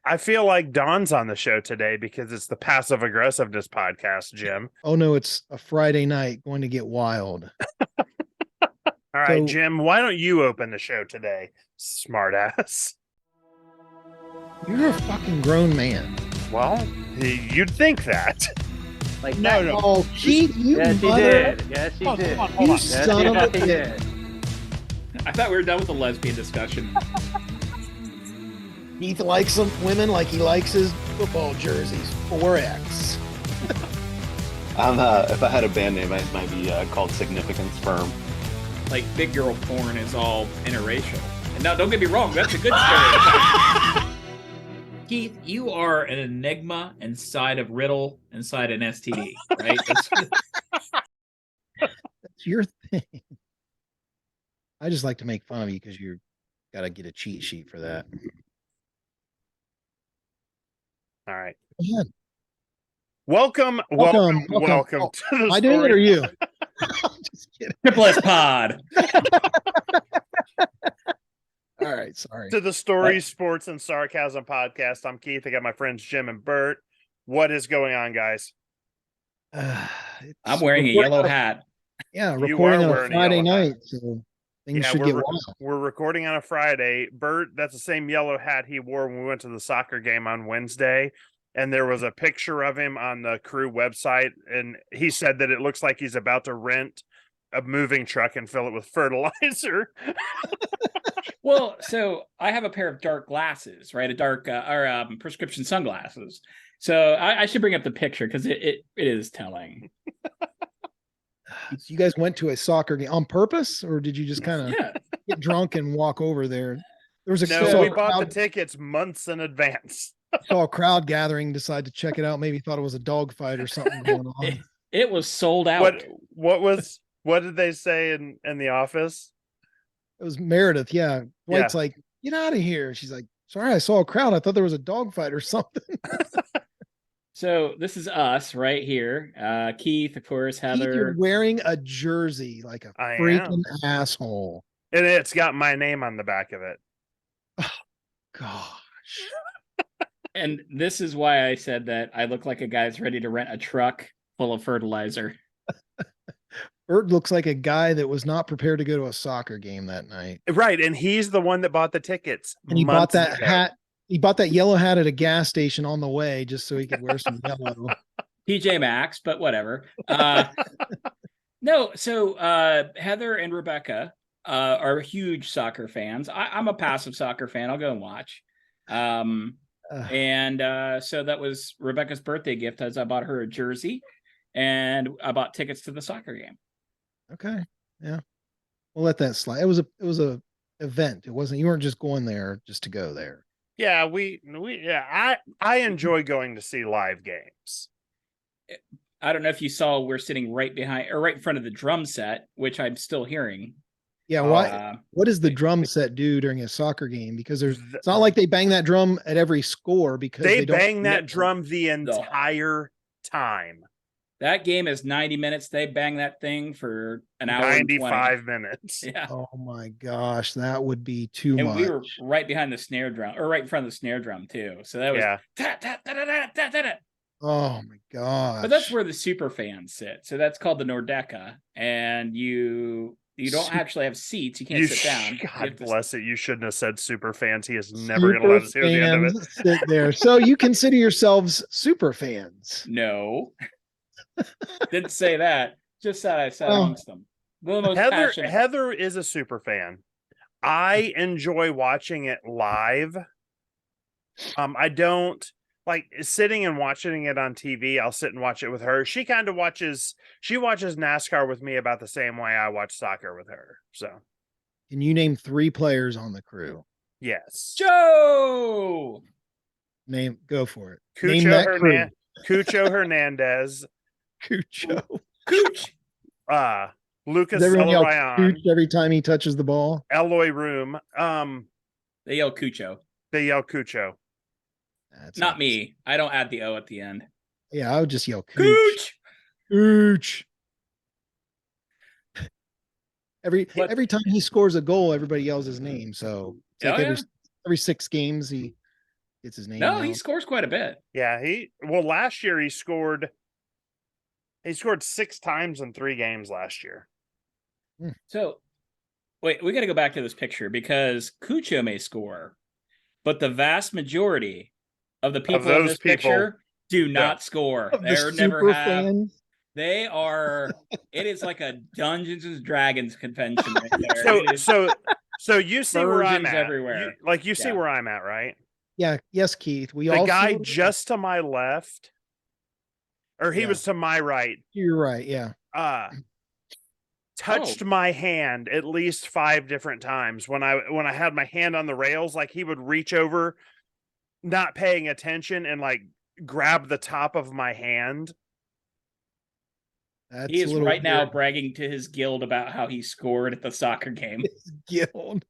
I feel like Dawn's on the show today because it's the passive aggressiveness podcast, Jim. Oh no, it's a Friday night going to get wild. All right, So Jim, why don't you open the show today, smartass? you're a fucking grown man. Well, you'd think that. Like No, that. no. Oh, Keith, you Yes, he mother. did. Yes, he Hold on, did. hold on, hold You on. Yes, son of a he bitch. did. I thought we were done with the lesbian discussion. Keith likes some women like he likes his football jerseys. 4X. If I had a band name, it might be called Significance Firm. Like big girl porn is all interracial. And now, don't get me wrong, that's a good stereotype. Keith, you are an enigma inside of riddle inside an STD, right? That's your thing. I just like to make fun of you because you got to get a cheat sheet for that. All right. Go ahead. Welcome to the Am I doing it or story. you? I'm just kidding. Triple S Pod. All right, sorry. To the Story, Sports, and Sarcasm podcast. I'm Keith. I got my friends Jim and Bert. What is going on, guys? I'm wearing a yellow hat. Yeah, You recording are on a wearing a Friday yellow hat. night, so things Yeah, should get wild. we're recording on a Friday. Bert, that's the same yellow hat he wore when we went to the soccer game on Wednesday. And there was a picture of him on the crew website. And he said that it looks like he's about to rent a moving truck and fill it with fertilizer. Well, so I have a pair of dark glasses, right? A dark prescription sunglasses. So I should bring up the picture because it is telling. So you guys went to a soccer game on purpose, or did you just kind of Yeah. get drunk and walk over there? There was a, No, saw we a bought the crowd, tickets months in advance. saw a crowd gathering, decided to check it out. Maybe thought it was a dog fight or something going on. It was sold out. What did they say in the office? It was Meredith. Yeah. Dwight's Yeah. like, get out of here. She's like, sorry, I saw a crowd. I thought there was a dog fight or something. So this is us right here. Keith, of course, Keith, you're Heather. wearing a jersey like a I freaking asshole. And it's got my name on the back of it. Gosh. And this is why I said that I look like a guy's ready to rent a truck full of fertilizer. Bert looks like a guy that was not prepared to go to a soccer game that night. Right. And he's the one that bought the tickets. And he bought months that ago. hat. He bought that yellow hat at a gas station on the way just so he could wear some yellow. PJ Maxx, but whatever. No, so Heather and Rebecca are huge soccer fans. I'm a passive soccer fan. I'll go and watch. And so that was Rebecca's birthday gift as I bought her a jersey and I bought tickets to the soccer game. Okay. Yeah. We'll let that slide. It was a event. It wasn't, you weren't just going there just to go there. Yeah, I enjoy going to see live games. I don't know if you saw, we're sitting right behind or right in front of the drum set, which I'm still hearing. Yeah. What does the drum set do during a soccer game? Because it's not like they bang that drum at every score because They don't bang that drum the entire time. That game is 90 minutes. They bang that thing for an hour. 95 minutes. Yeah. Oh my gosh, that would be too And much. we were right behind the snare drum, or right in front of the snare drum too. So that was Yeah. Oh my gosh. But that's where the super fans sit. So that's called the Nordeca, and you don't actually have seats. You can't sit down. God bless it. You shouldn't have said super fans. He is never going to let us hear the end of it. Sit there. So you consider yourselves super fans. No, didn't say that. Just that I sat amongst them. The most passionate. Heather is a super fan. I enjoy watching it live. I don't like sitting and watching it on TV. I'll sit and watch it with her. She watches NASCAR with me about the same way I watch soccer with her. So, Can you name 3 players on the crew? yes. Joe. Go for it. Name that crew. Cucho Hernandez. Cucho. Cooch. Lucas Does everyone yell Celarayán. Cooch every time he touches the ball? Eloy Room. They yell Cucho. They yell Cucho. That's Not me. I don't add the O at the end. Yeah, I would just yell Cooch. Cooch. Cooch. Every time he scores a goal, everybody yells his name. So it's like every 6 games he Gets his name No, known. he scores quite a bit. Yeah, last year he scored 6 times in 3 games last year. So, wait, we got to go back to this picture because Cucho may score, but the vast majority of the people in those this people, picture do not score. Of the They're never super have. fans. They are. It is like a Dungeons and Dragons convention right there. It is So you see where I'm virgins at. everywhere. You see Yeah. where I'm at, right? Yeah, yes, Keith. We The all guy see just to my left, or he Yeah. was to my right, You're right. Yeah. touched my hand at least 5 different times when I had my hand on the rails. Like he would reach over, not paying attention, and like grab the top of my hand. That's He a is little right now weird. bragging to his guild about how he scored at the soccer game. His guild.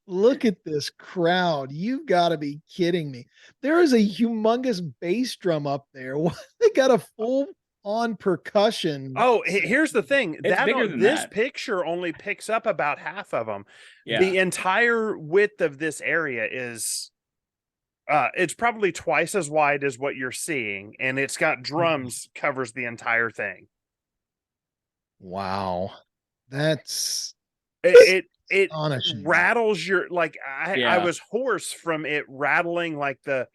Look at this crowd. You've got to be kidding me. There is a humongous bass drum up there. They got a full on percussion. Oh, here's the thing. It's bigger than this that. picture only picks up about half of them. Yeah. The entire width of this area is it's probably twice as wide as what you're seeing, and it's got drums covers the entire thing. Wow. That's It astonishing. rattles your I Yeah. was hoarse from it rattling like the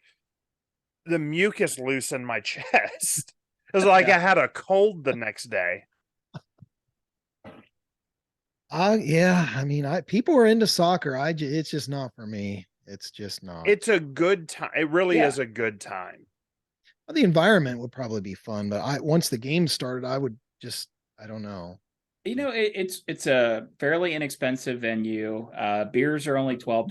mucus loose in my chest. It was like Yeah. I had a cold the next day. Yeah, I mean, people are into soccer. It's just not for me. It's just not. It's a good time. It really Yeah. is a good time. Well, the environment would probably be fun, but once the game started, I would just, I don't know. You know, it's a fairly inexpensive venue. Beers are only $12.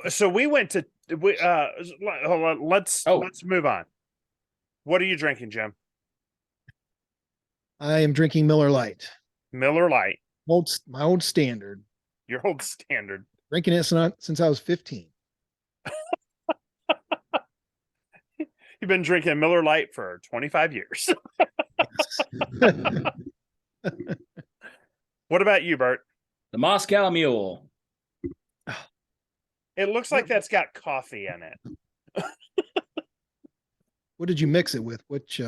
So we went to hold on, let's move on. What are you drinking, Jim? I am drinking Miller Lite. Miller Lite. My old standard. Your old standard. Drinking it since I was 15. You've been drinking Miller Lite for 25 years. What about you, Bert? The Moscow Mule. It looks like that's got coffee in it. What did you mix it with? Which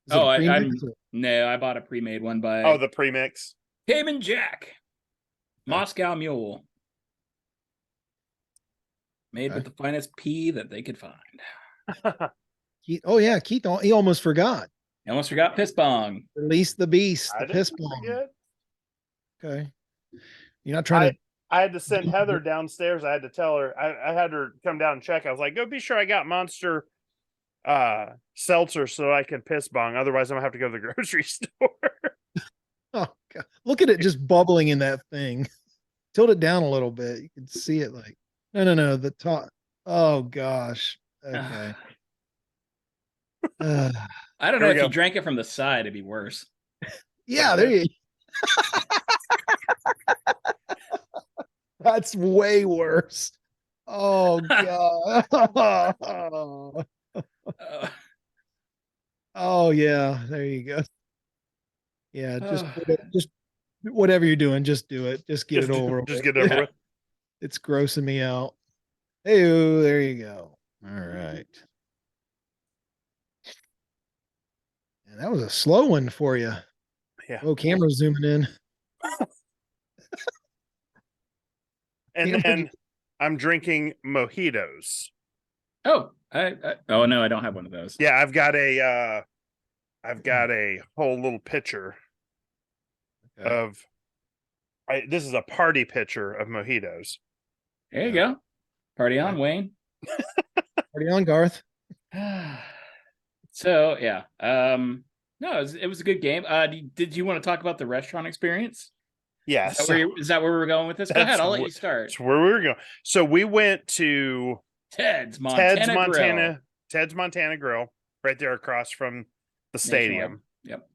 Oh, no, I bought a pre-made one by the premix. Cayman Jack. Moscow Mule. Made with the finest pea that they could find. Keith, oh yeah, Keith, he almost forgot. I almost forgot Piss Bong. Release the beast, the piss bomb. Okay. You're not trying to I had to send Heather downstairs. I had to tell her. I had her come down and check. I was like, go be sure I got Monster seltzer so I can piss bong. Otherwise, I'm gonna have to go to the grocery store. Oh God. Look at it just bubbling in that thing. Tilt it down a little bit. You can see it like no, the top. Oh gosh. Okay. I don't know if you drank it from the side, it'd be worse. Yeah, there you That's way worse. Oh God. Oh yeah, there you go. Yeah, just whatever you're doing, just do it. Just get it over. Just get it over with. It's grossing me out. Hey, there you go. All right. And that was a slow one for you. Yeah. Oh, camera zooming in. And then I'm drinking mojitos. Oh, oh no, I don't have one of those. Yeah, I've got a whole little pitcher of. This is a party pitcher of mojitos. There you go. Party on, Wayne. Party on, Garth. So yeah, no, it was a good game. Did you want to talk about the restaurant experience? Yes. Is that where we're going with this? Go ahead, I'll let you start. That's where we were going. So we went to Ted's Montana Grill, right there across from the stadium. Yep.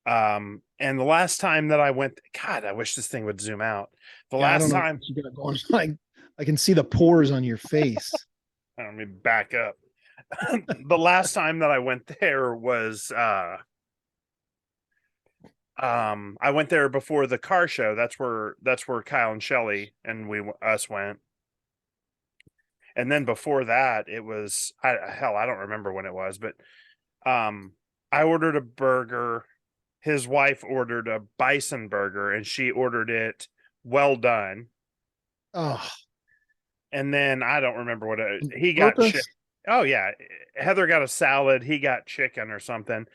And the last time that I went, God, I wish this thing would zoom out. Last time you got going, I can see the pores on your face. Let me back up. The last time that I went there was I went there before the car show. That's where Kyle and Shelly and us went. And then before that, it was I don't remember when it was, but I ordered a burger. His wife ordered a bison burger, and she ordered it well done. Oh, And then I don't remember what he got. purpose? Oh yeah, Heather got a salad. He got chicken or something.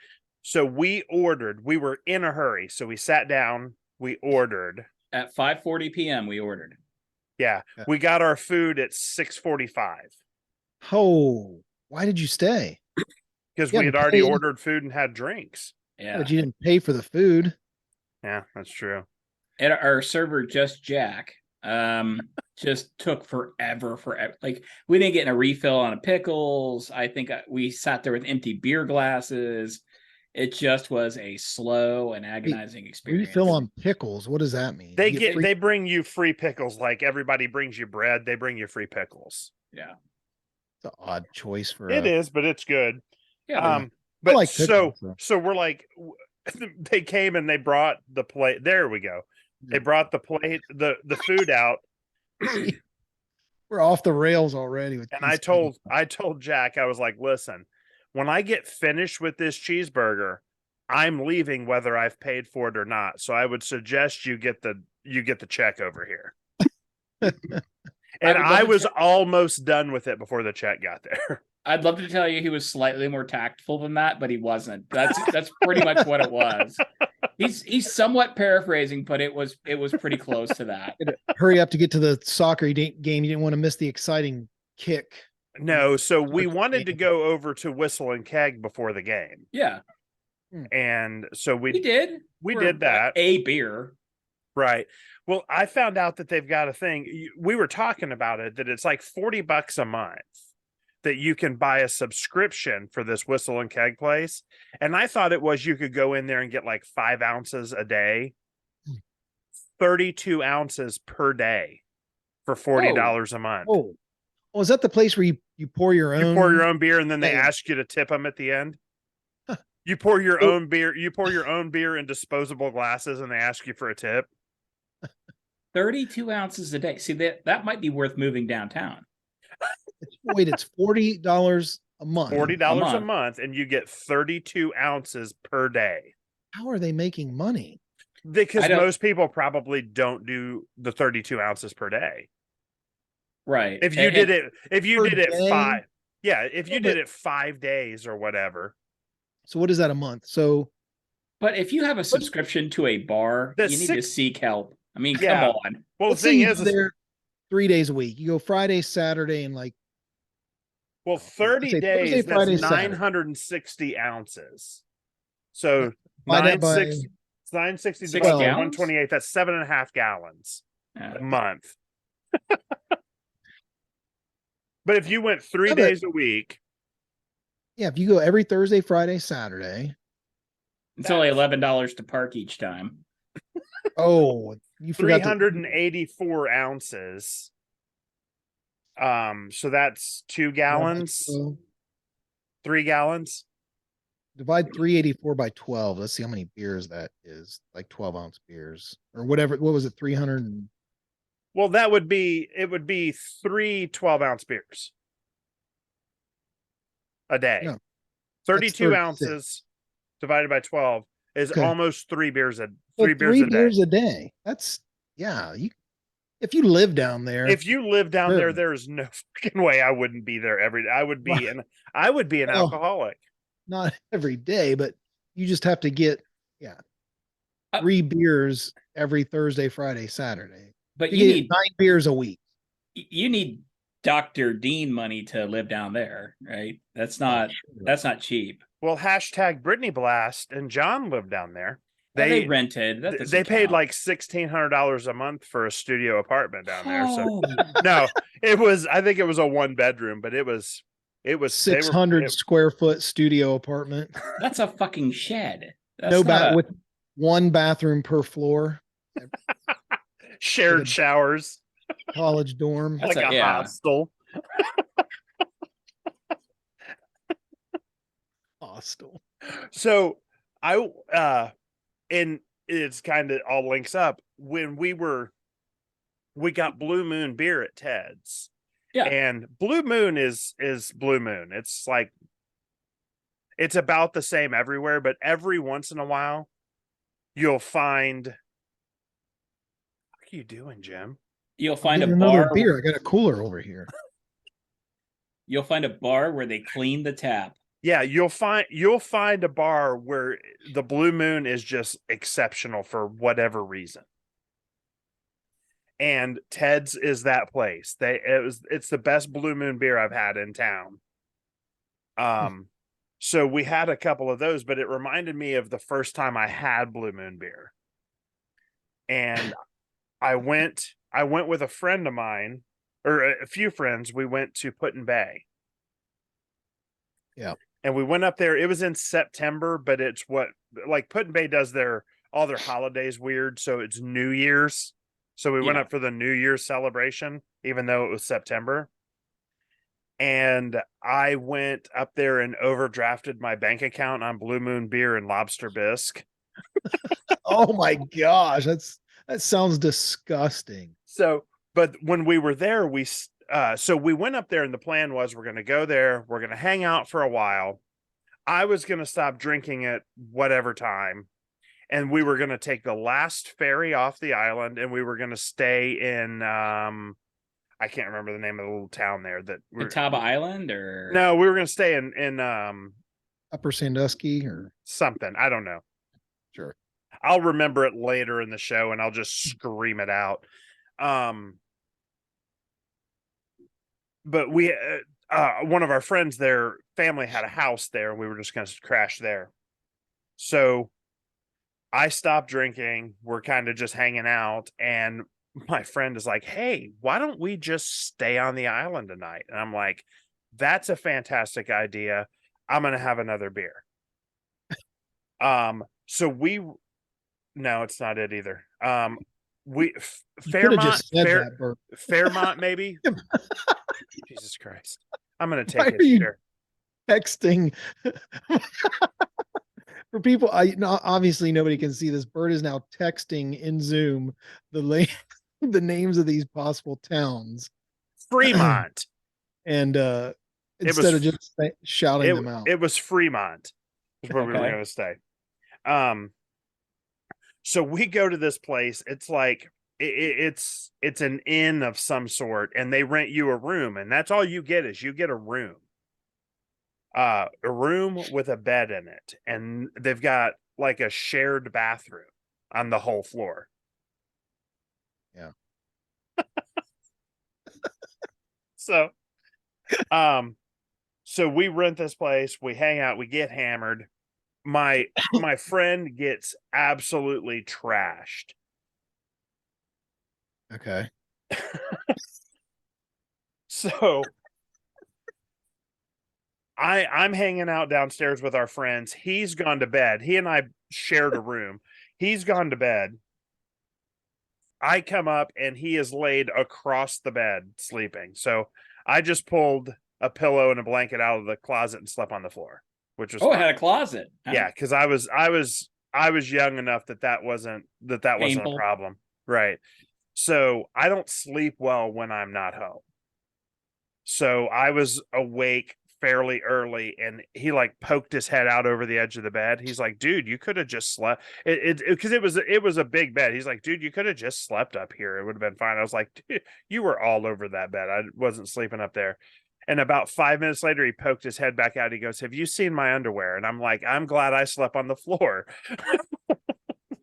So we ordered. We were in a hurry, so we sat down. We ordered. At 5:40 p.m. we ordered. Yeah, Yeah. we got our food at 6:45 Oh, why did you stay? because You we had hadn't already paid. ordered food and had drinks. Yeah. But you didn't pay for the food. Yeah, that's true. And our server, Just Jack, just took forever. Like, we didn't get a refill on a pickles. I think we sat there with empty beer glasses. It just was a slow and agonizing experience. Refill on pickles. What does that mean? They You get free- they bring you free pickles like everybody brings you bread. They bring you free pickles. Yeah. It's an odd choice for It is, but it's good. Yeah. But like so pickles, so we're like they came and they brought the plate. There we go. They brought the plate, the food out, we're off the rails already with and these I told Jack, I was like, listen, when I get finished with this cheeseburger, I'm leaving whether I've paid for it or not. So I would suggest you get the check over here. And I was almost done with it before the check got there. I'd love to tell you he was slightly more tactful than that, but he wasn't. That's pretty much what it was. He's somewhat paraphrasing, but it was pretty close to that. Hurry up to get to the soccer game. You didn't want to miss the exciting kick. No, so we wanted to go over to Whistle and Keg before the game. Yeah, And so we did. We For did that. A beer. Right. Well, I found out that they've got a thing. We were talking about it, that it's like $40 a month that you can buy a subscription for this Whistle and Keg place. And I thought it was you could go in there and get like 5 ounces a day, 32 ounces per day for $40 a month. Oh, is that the place where you pour your own? You pour your own beer and then they Yeah. ask you to tip them at the end. You pour your own beer. You pour your own beer in disposable glasses and they ask you for a tip. 32 ounces a day. See, that might be worth moving downtown. Wait, it's $40 a month. $40 a month, and you get 32 ounces per day. How are they making money? Because most people probably don't do the 32 ounces per day. Right. If you did it per day? 5, yeah, if you did it 5 days or whatever. So what is that a month? So, but if you have a subscription to a bar, you need to seek help. I mean, come on. Well, let's the thing say is there 3 days a week. You go Friday, Saturday, and like. Well, 30 days, Thursday, Friday, that's 960 ounces. So Divide that by 960 6 divided by gallons? 128, that's 7.5 gallons a month. But if you went 3 days a week. Yeah, if you go every Thursday, Friday, Saturday. It's only $11 to park each time. Oh, you forgot 384 ounces. So that's 2 gallons, 3 gallons. Divide 384 by 12. Let's see how many beers that is. Like 12-ounce beers or whatever. What was it? 300. Well, it would be 3 12-ounce beers a day. No, 32 ounces divided by 12 is almost 3 beers a day. That's if you live down there. If you live down there, there's no freaking way I wouldn't be there every day. I would be an alcoholic. Not every day, but you just have to get 3 beers every Thursday, Friday, Saturday. But you need 9 beers a week. You need Dr. Dean money to live down there, right? That's not cheap. Well, hashtag Brittany Blast and John live down there. They rented. They paid like $1,600 a month for a studio apartment down there. So no, I think it was a 1-bedroom, but it was 600 square foot studio apartment. That's a fucking shed. With 1 bathroom per floor. Shared showers. College dorm. That's like a hostel. Hostel. So I in it's kind of all links up. When we got Blue Moon beer at Ted's. Yeah. And Blue Moon is Blue Moon. It's like, it's about the same everywhere, but every once in a while you'll find, what are you doing, Jim? You'll I'm find a getting another bar. beer. I got a cooler over here. You'll find a bar where they clean the tap. Yeah, you'll find a bar where the Blue Moon is just exceptional for whatever reason. And Ted's is that place. It's the best Blue Moon beer I've had in town. So we had a couple of those, but it reminded me of the first time I had Blue Moon beer. And I went with a friend of mine, or a few friends. We went to Put-in-Bay. Yeah. And we went up there. It was in September, but it's like Put-in-Bay does all their holidays weird. So it's New Year's. So we went up for the New Year's celebration, even though it was September. And I went up there and overdrafted my bank account on Blue Moon beer and lobster bisque. Oh my gosh, that sounds disgusting. So, but when we were there, so we went up there, and the plan was we're going to go there, we're going to hang out for a while. I was going to stop drinking at whatever time, and we were going to take the last ferry off the island, and we were going to stay in I can't remember the name of the little town there. Catawba Island, or no, we were going to stay in Upper Sandusky or something. I don't know. Sure. I'll remember it later in the show, and I'll just scream it out. But we, one of our friends, their family had a house there, and we were just going to crash there. So I stopped drinking. We're kind of just hanging out, and my friend is like, "Hey, why don't we just stay on the island tonight?" And I'm like, "That's a fantastic idea. I'm going to have another beer." So no, it's not it either. Fairmont, maybe. Jesus Christ. I'm going to take it here. Texting for people. Obviously nobody can see this. Bert is now texting in Zoom the names of these possible towns. Fremont. And instead of just shouting them out. It was Fremont is where we were going to stay. So we go to this place. It's like it's an inn of some sort, and they rent you a room, and that's all you get is you get a room. A room with a bed in it, and they've got like a shared bathroom on the whole floor. Yeah. So we rent this place, we hang out, we get hammered. My friend gets absolutely trashed. Okay. So I'm hanging out downstairs with our friends. He's gone to bed. He and I shared a room. He's gone to bed. I come up, and he is laid across the bed sleeping. So I just pulled a pillow and a blanket out of the closet and slept on the floor, which was I had a closet. Yeah, because I was young enough that wasn't a problem. Right. So I don't sleep well when I'm not home. So I was awake fairly early, and he like poked his head out over the edge of the bed. He's like, "Dude, you could have just slept." Because it was a big bed. He's like, "Dude, you could have just slept up here. It would have been fine." I was like, "Dude, you were all over that bed. I wasn't sleeping up there." And about 5 minutes later, he poked his head back out. He goes, "Have you seen my underwear?" And I'm like, "I'm glad I slept on the floor."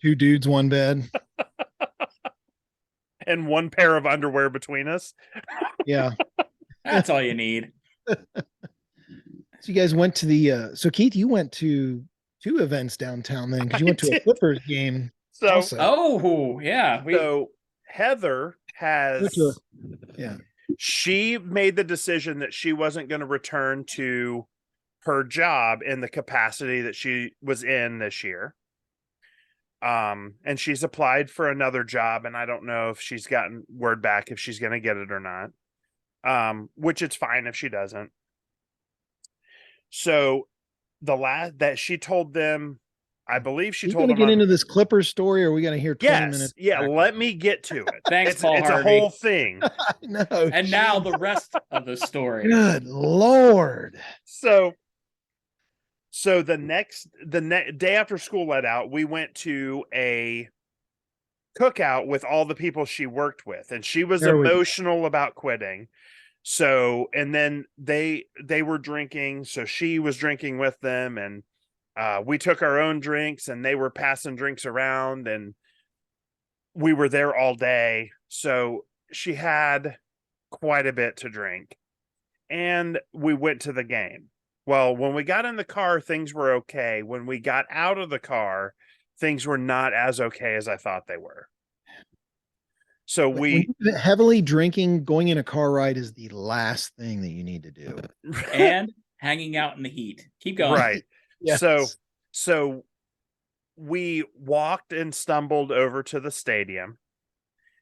2 dudes, 1 bed. And 1 pair of underwear between us. Yeah. That's all you need. So you guys went to so Keith, you went to 2 events downtown then, because you went to a Clippers game. So, also. Oh yeah. So Heather has, she made the decision that she wasn't going to return to her job in the capacity that she was in this year. And she's applied for another job, and I don't know if she's gotten word back if she's going to get it or not. Which it's fine if she doesn't. So the last that she told them, I believe she You told going to him get on. into this Clippers story, or are we going to hear 20 Yes, minutes? yeah. back? Let me get to it. Thanks, it's Paul it's a Harvey. whole thing. No. And now the rest of the story. Good Lord. So the day after school let out, we went to a cookout with all the people she worked with, and she was There we go. emotional about quitting. So, and then they were drinking, so she was drinking with them, and we took our own drinks, and they were passing drinks around, and we were there all day. So she had quite a bit to drink, and we went to the game. Well, when we got in the car, things were okay. When we got out of the car, things were not as okay as I thought they were. So When you're heavily drinking, going in a car ride is the last thing that you need to do. And hanging out in the heat. Keep going. Right. Yes. So we walked and stumbled over to the stadium.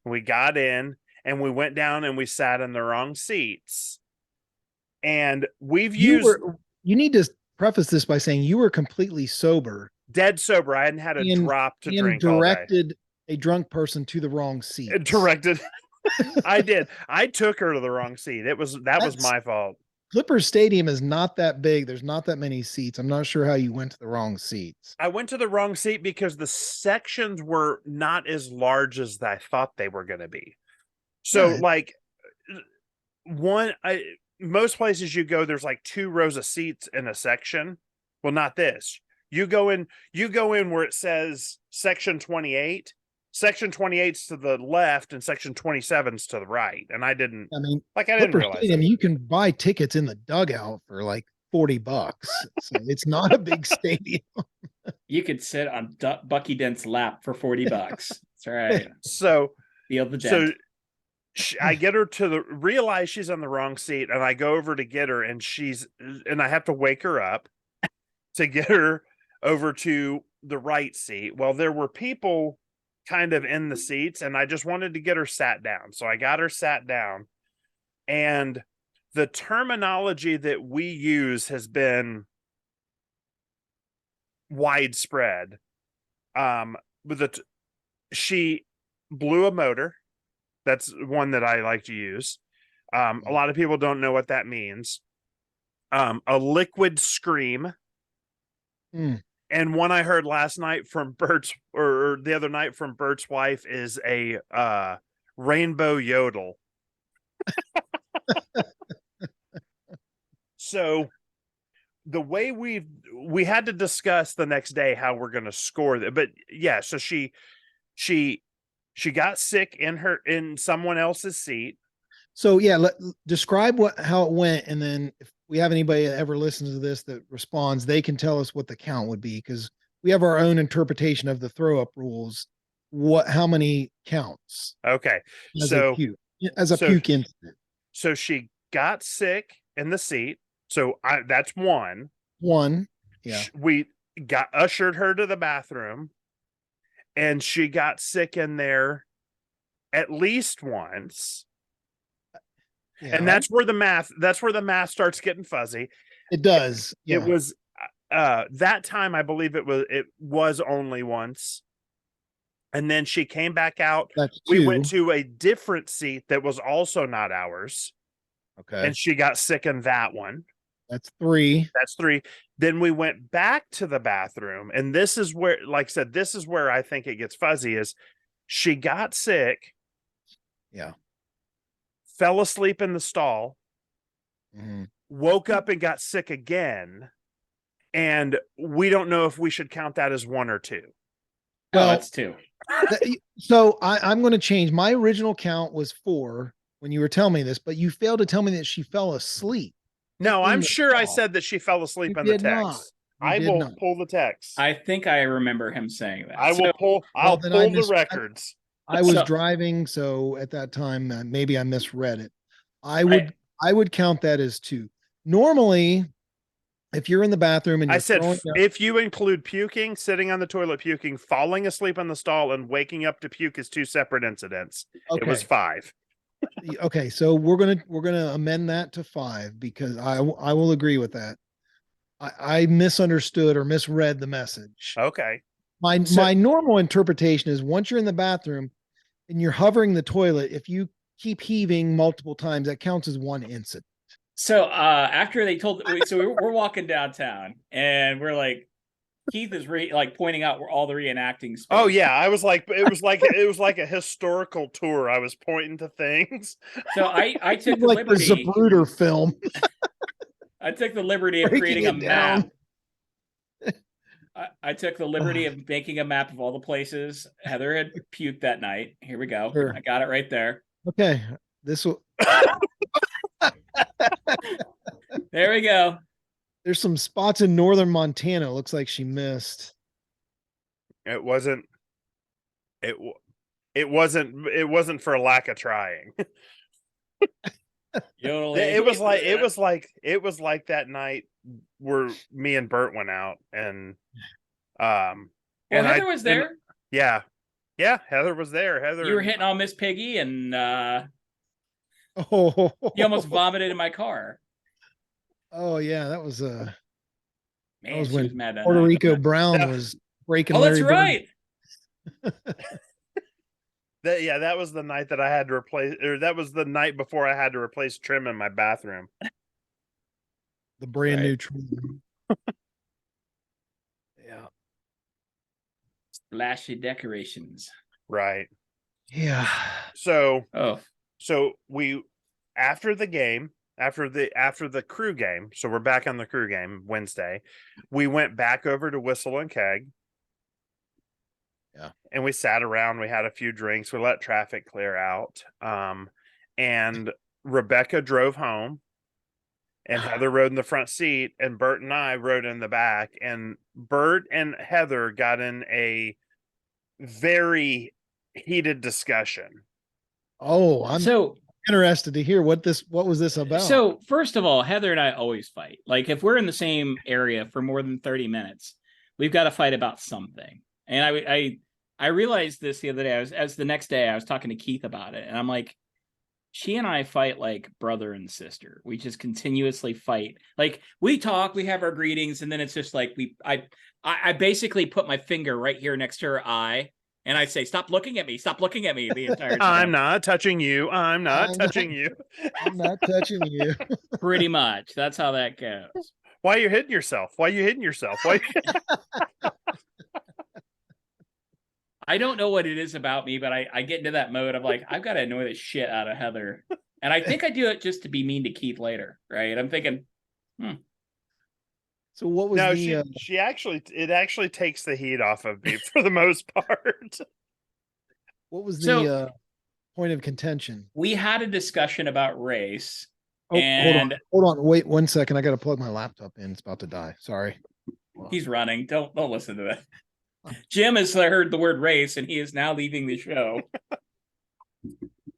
We got in and we went down and we sat in the wrong seats. And You need to preface this by saying you were completely sober, dead sober. I hadn't had a drop to drink all day. Directed a drunk person to the wrong seat. Directed. I did. I took her to the wrong seat. That was my fault. Clippers Stadium is not that big. There's not that many seats. I'm not sure how you went to the wrong seats. I went to the wrong seat because the sections were not as large as I thought they were going to be. So like most places you go, there's like 2 rows of seats in a section. Well, not this. You go in where it says section 28. Section 28's to the left and section 27's to the right. And I didn't realize Stadium, you can buy tickets in the dugout for like $40. So it's not a big stadium. You could sit on Bucky Dent's lap for $40. That's right. So feel the dent. I get her to realize she's on the wrong seat, and I go over to get her, and I have to wake her up to get her over to the right seat. Well, there were people kind of in the seats, and I just wanted to get her sat down. So I got her sat down, and the terminology that we use has been widespread. She blew a motor. That's one that I like to use. A lot of people don't know what that means. A liquid scream. And one I heard last night from Bert's, or the other night from Bert's wife, is a rainbow yodel. So the way we had to discuss the next day how we're going to score that. But yeah, so she got sick in someone else's seat. So yeah, describe how it went, and then if we have anybody that ever listens to this that responds, they can tell us what the count would be, because we have our own interpretation of the throw up rules. How many counts? Okay, as a puke incident. So she got sick in the seat. So that's one. Yeah. We ushered her to the bathroom, and she got sick in there at least once. Yeah. And that's where the math starts getting fuzzy. It does. Yeah. It was that time, I believe it was only once. And then she came back out. We went to a different seat that was also not ours. Okay. And she got sick in that one. That's 3. Then we went back to the bathroom. And this is where, like I said, this is where I think it gets fuzzy, is she got sick. Yeah. Fell asleep in the stall. Mm-hmm. Woke up and got sick again. And we don't know if we should count that as 1 or 2. Well, that's 2. So I'm going to change. My original count was 4 when you were telling me this, but you failed to tell me that she fell asleep. No, I'm sure I said that she fell asleep in the text. I will pull the text. I think I remember him saying that. I'll pull the records. I was driving, so at that time, maybe I misread it. I would count that as 2. Normally, if you're in the bathroom and I said, if you include puking, sitting on the toilet puking, falling asleep in the stall, and waking up to puke as 2 separate incidents, it was 5. Okay, so we're gonna amend that to 5, because I will agree with that. I misunderstood or misread the message. Okay. My normal interpretation is once you're in the bathroom and you're hovering the toilet, if you keep heaving multiple times, that counts as one incident. So after they told, so we're walking downtown and we're like, Keith is pointing out where all the reenacting space. Oh yeah, I was like, it was like a historical tour. I was pointing to things. So I took the Like the liberty. Zapruder film. I took the liberty of Breaking creating it a down. map. I took the liberty of making a map of all the places Heather had puked that night. Here we go. Sure. I got it right there. Okay, this will. There we go. There's some spots in northern Montana. It looks like she missed. It wasn't. It wasn't for lack of trying. It was like that night where me and Bert went out and Well, and Heather was there. Yeah, Heather was there. Heather, You were hitting on Miss Piggy, and Oh, you almost vomited in my car. Oh yeah, that was Man, was she when was mad that Puerto night. Rico Brown was breaking. Oh, that's Larry Bird. right. that was the night that I had to replace, or that was the night before I had to replace trim in my bathroom. The brand Right. new trim. Yeah. Flashy decorations. Right. Yeah. So Oh, we after the game, after the crew game, so we're back on the crew game Wednesday. We went back over to Whistle and Keg. Yeah. And we sat around, we had a few drinks, we let traffic clear out. And Rebecca drove home and Heather rode in the front seat and Bert and I rode in the back, and Bert and Heather got in a very heated discussion. Oh, I'm so interested to hear what was this about. So first of all, Heather and I always fight. Like if we're in the same area for more than 30 minutes, we've got to fight about something. And I realized this the other day. As the next day I was talking to Keith about it, and I'm like, she and I fight like brother and sister. We just continuously fight. Like we talk, we have our greetings, and then it's just like I basically put my finger right here next to her eye, and I say, "Stop looking at me! Stop looking at me!" The entire time. I'm not touching you. I'm not touching you. I'm not touching you. Pretty much. That's how that goes. Why are you hitting yourself? Why I don't know what it is about me, but I get into that mode of like, I've got to annoy the shit out of Heather. And I think I do it just to be mean to Keith later, right? I'm thinking, So what was she actually takes the heat off of me for the most part. What was the point of contention? We had a discussion about race. Oh, and hold on. Wait 1 second. I got to plug my laptop in. It's about to die. Sorry. He's running. Don't listen to that. Jim has heard the word race and he is now leaving the show.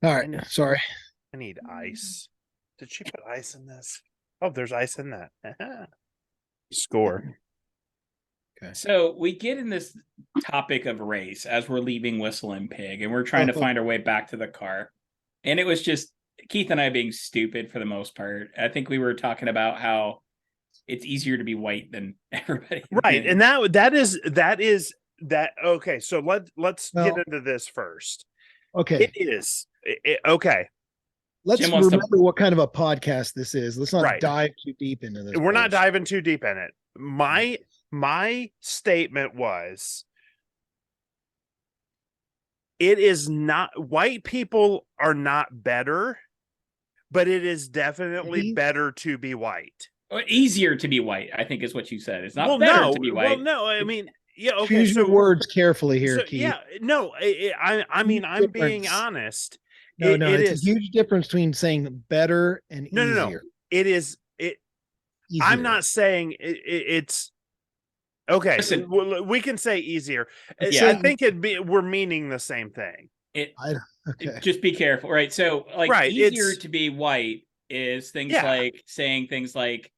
All right. Sorry. I need ice. Did she put ice in this? Oh, there's ice in that. Score. Okay. So we get in this topic of race as we're leaving Whistle and Pig, and we're trying to find our way back to the car. And it was just Keith and I being stupid for the most part. I think we were talking about how it's easier to be white than everybody. Right. And that is okay. So let's get into this first. Okay. It is. Okay. Let's remember what kind of a podcast this is. Let's not dive too deep into this. We're not diving too deep in it. My statement was, it is not, white people are not better, but it is definitely better to be white. Easier to be white, I think is what you said. It's not better to be white. Well, no, I mean, yeah, okay. Choose your words carefully here, Keith. Yeah, no, I mean, I'm being honest. No, it's a huge difference between saying better and easier. No. It is. Easier. I'm not saying it's okay. Listen, we can say easier. Yeah. I think we're meaning the same thing. Okay. Just be careful, right? So, like, easier to be white is things like saying things like,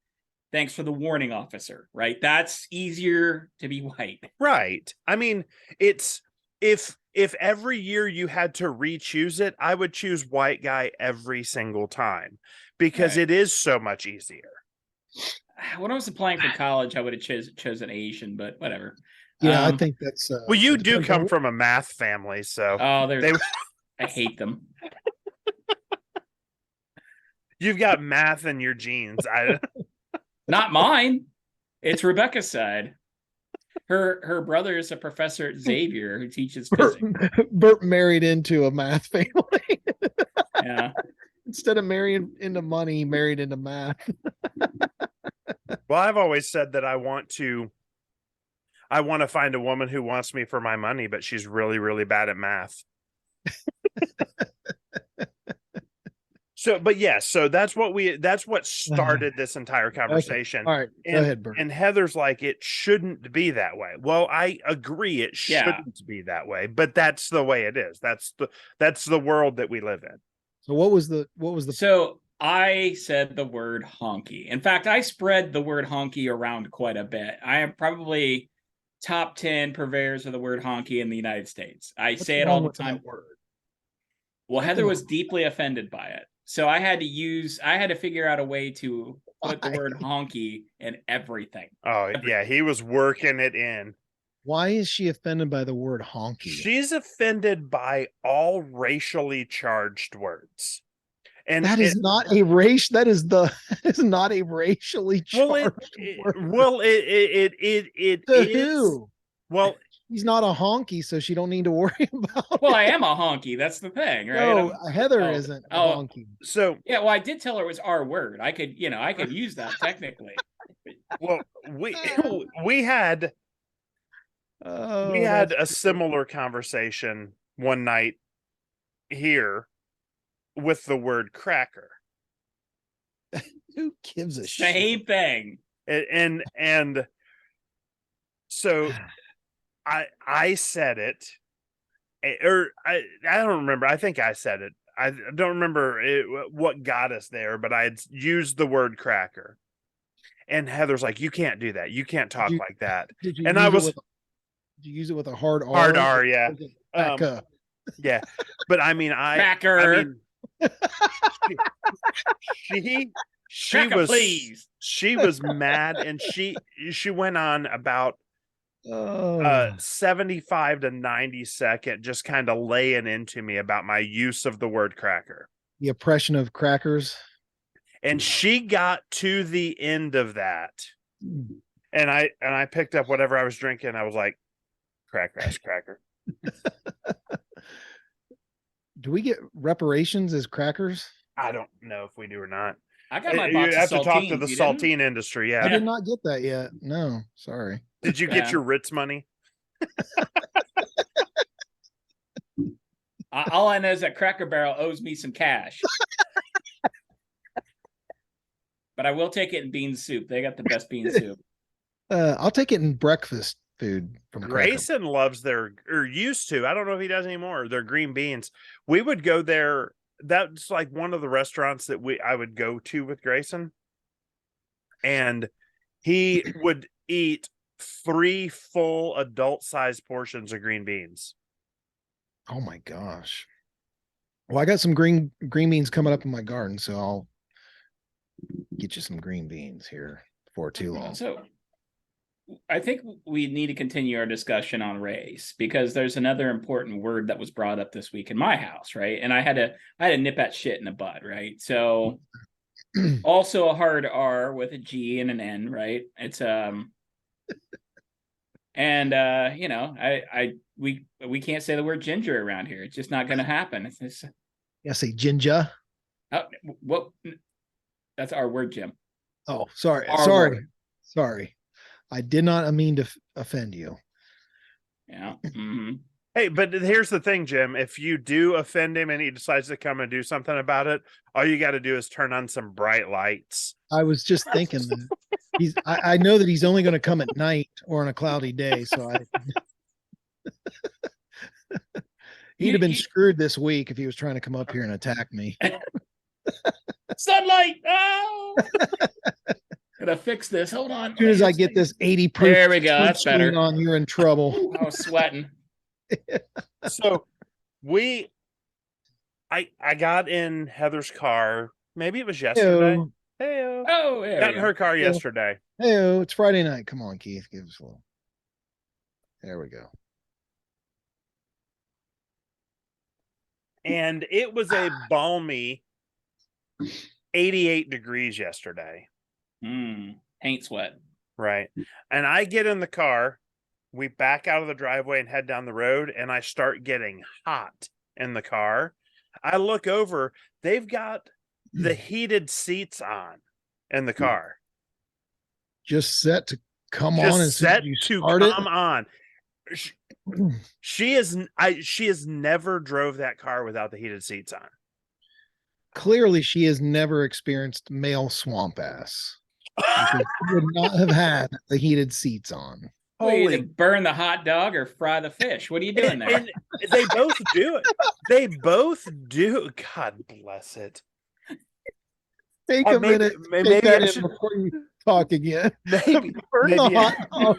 "Thanks for the warning, officer." Right? That's easier to be white. Right. I mean, it's if every year you had to re-choose it, I would choose white guy every single time because it is so much easier. when I was applying for college, I would have chosen Asian, but whatever. Yeah, I think that's. Well, you it do depends come on- from a math family, so Oh, they I hate them. you've got math in your genes. Not mine. It's Rebecca's side. Her brother is a professor at Xavier who teaches physics. Bert married into a math family. Yeah. Instead of marrying into money, he married into math. Well, I've always said that I want to find a woman who wants me for my money, but she's really, really bad at math. So, but yes, so that's what started this entire conversation. All right, go ahead, Bert. And Heather's like, it shouldn't be that way. Well, I agree, it shouldn't be that way, but that's the way it is. That's the world that we live in. So what was the So I said the word honky. In fact, I spread the word honky around quite a bit. I am probably top 10 purveyors of the word honky in the United States. I what's say it wrong all the with time. that word? Well, Heather was deeply offended by it. So I had to figure out a way to put the word honky in everything. Oh, yeah, he was working it in. Why is she offended by the word honky? She's offended by all racially charged words. And that is not a race. That is not a racially charged word. It To is. who? Well, he's not a honky, so she don't need to worry about Well, it. I am a honky. That's the thing, right? No, Heather isn't a honky. So yeah, well, I did tell her it was our word. I could use that technically. Well, we had a similar conversation one night here with the word cracker. Who gives a Same shit? thing. And so I said it, or I don't remember. I think I said it. I don't remember what got us there, but I had used the word cracker. And Heather's like, you can't do that. You can't talk like that. Did you and did you use it with a hard R? Hard R, yeah. Yeah. But I mean, Cracker. she Cracker, was please. She was mad, and she went on about 75 to 90 second just kind of laying into me about my use of the word cracker. The oppression of crackers. And she got to the end of that. And I picked up whatever I was drinking. I was like, cracker. Do we get reparations as crackers? I don't know if we do or not. I got my box You have of to talk to saltines. the You saltine industry. Yeah. I did not get that yet. No, sorry. Did you get your Ritz money? All I know is that Cracker Barrel owes me some cash. But I will take it in bean soup. They got the best bean soup. I'll take it in breakfast food from Grayson loves their, or used to. I don't know if he does anymore. Their green beans. We would go there. That's like one of the restaurants that I would go to with Grayson. And he would eat 3 full adult-sized portions of green beans. Oh my gosh. Well, I got some green beans coming up in my garden, so I'll get you some green beans here before too long. So I think we need to continue our discussion on race, because there's another important word that was brought up this week in my house, right? And I had to nip that shit in the bud, right? So also a hard R with a G and an N, right? It's and we can't say the word ginger around here. It's just not going to happen. It's Yeah, say ginger. What? That's our word, Jim. Oh, sorry. Our sorry. word. Sorry. I did not mean to offend you. Yeah. Mm-hmm. Hey, but here's the thing, Jim. If you do offend him and he decides to come and do something about it, all you got to do is turn on some bright lights. I was just thinking that I know that he's only going to come at night or on a cloudy day. So he'd have been screwed this week if he was trying to come up here and attack me. Sunlight. Oh, gotta fix this. Hold on. As soon as I get this 80 proof, there we go. That's better. On, you're in trouble. I was sweating. So I got in Heather's car. Maybe it was yesterday. Hey, Oh, there Got we in go. her car yesterday. Hey, it's Friday night. Come on, Keith. Give us a little. There we go. And it was a balmy 88 degrees yesterday. Paint sweat. Right. And I get in the car, we back out of the driveway and head down the road, and I start getting hot in the car. I look over, they've got the heated seats on in the car. Just set to come Just on and set you to start come on. She has never drove that car without the heated seats on. Clearly, she has never experienced male swamp ass. Because she would not have had the heated seats on. Well, you Holy, either burn the hot dog or fry the fish. What are you doing there? and they both do it. They both do. God bless it. Take a maybe- minute. maybe Take that I in should- before you talk again. Maybe, Burn the maybe, hot dog.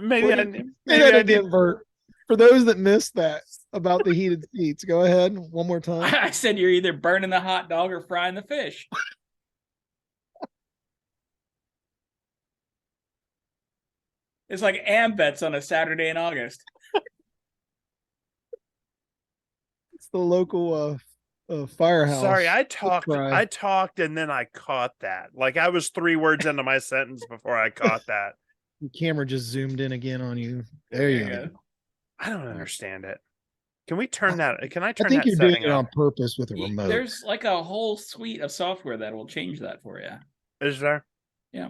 maybe, Say I, that maybe I again, need. Bert. For those that missed that about the heated seats, go ahead one more time. I said you're either burning the hot dog or frying the fish. It's like AMVETS on a Saturday in August. It's the local firehouse. Sorry, I Try. talked, and then I caught that. Like I was 3 words into my sentence before I caught that. The camera just zoomed in again on you. There you go. I don't understand it. Can we turn that? Can I turn I think that you're doing setting it up? on purpose with a remote. There's like a whole suite of software that will change that for you. Is there? Yeah.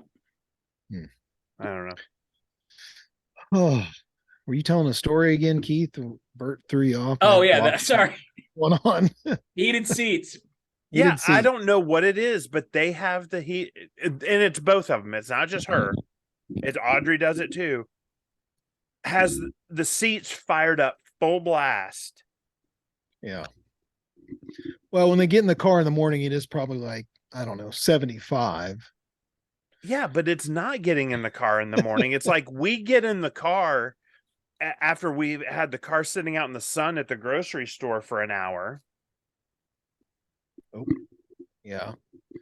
I don't know. Oh, were you telling a story again, Keith? Bert threw you off. Oh yeah, sorry. One on. Heated seats. Yeah, Heated I seat. don't know what it is, but they have the heat, and it's both of them. It's not just her. It's Audrey does it too. Has the seats fired up full blast. Yeah. Well, when they get in the car in the morning, it is probably like, I don't know, 75. Yeah, but it's not getting in the car in the morning. It's like we get in the car after we've had the car sitting out in the sun at the grocery store for an hour. Oh, yeah.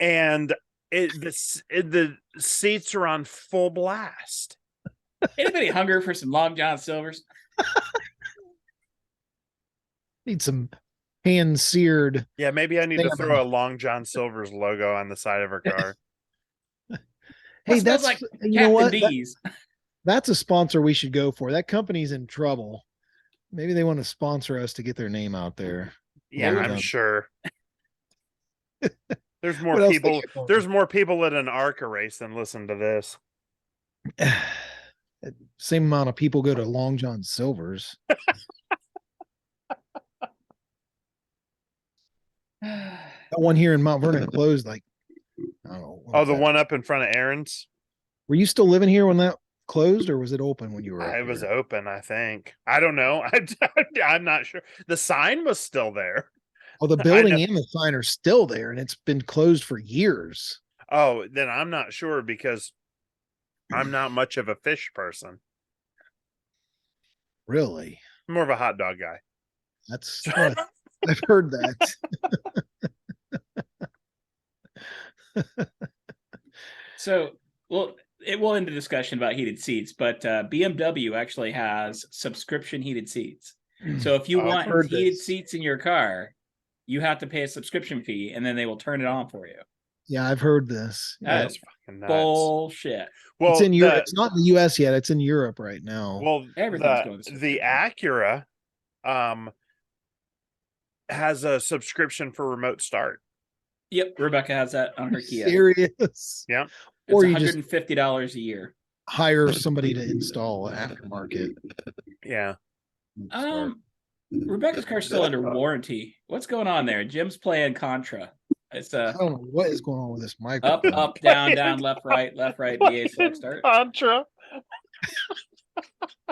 And the seats are on full blast. Anybody hungry for some Long John Silver's? Need some hand seared. Yeah, maybe I need to Damn. throw a Long John Silver's logo on the side of her car. Hey, That smells that's like you know what? Captain D's. That's a sponsor we should go for. That company's in trouble. Maybe they want to sponsor us to get their name out there. Yeah, Long I'm John. sure. There's What more else people. they got? There's more people at an ARCA race than listen to this. Same amount of people go to Long John Silver's. That one here in Mount Vernon closed like, I don't know. when Oh, was the that? one up in front of Aaron's. Were you still living here when that closed, or was it open when you were? It up was here? open, I think. I don't know. I'm not sure. The sign was still there. Oh, the I building know. and the sign are still there, and it's been closed for years. Oh, then I'm not sure because I'm not much of a fish person. Really? I'm more of a hot dog guy. That's I've heard that. So, well, it will end the discussion about heated seats, but BMW actually has subscription heated seats. So if you I've want heard heated this. seats in your car, you have to pay a subscription fee, and then they will turn it on for you. Yeah, I've heard this. Yeah. That's fucking nuts. Bullshit. Well, It's in Europe. It's not in the US yet. It's in Europe right now. well, Everything's going to the Acura has a subscription for remote start. Yep, Rebecca has that on her Kia. Serious. Yeah. It's Or you just $150 a year. hire somebody to install aftermarket. Yeah. Rebecca's car's still under warranty. What's going on there? Jim's playing Contra. It's I don't know what is going on with this up, microphone. up, down, down, left, right, BA select start. Contra.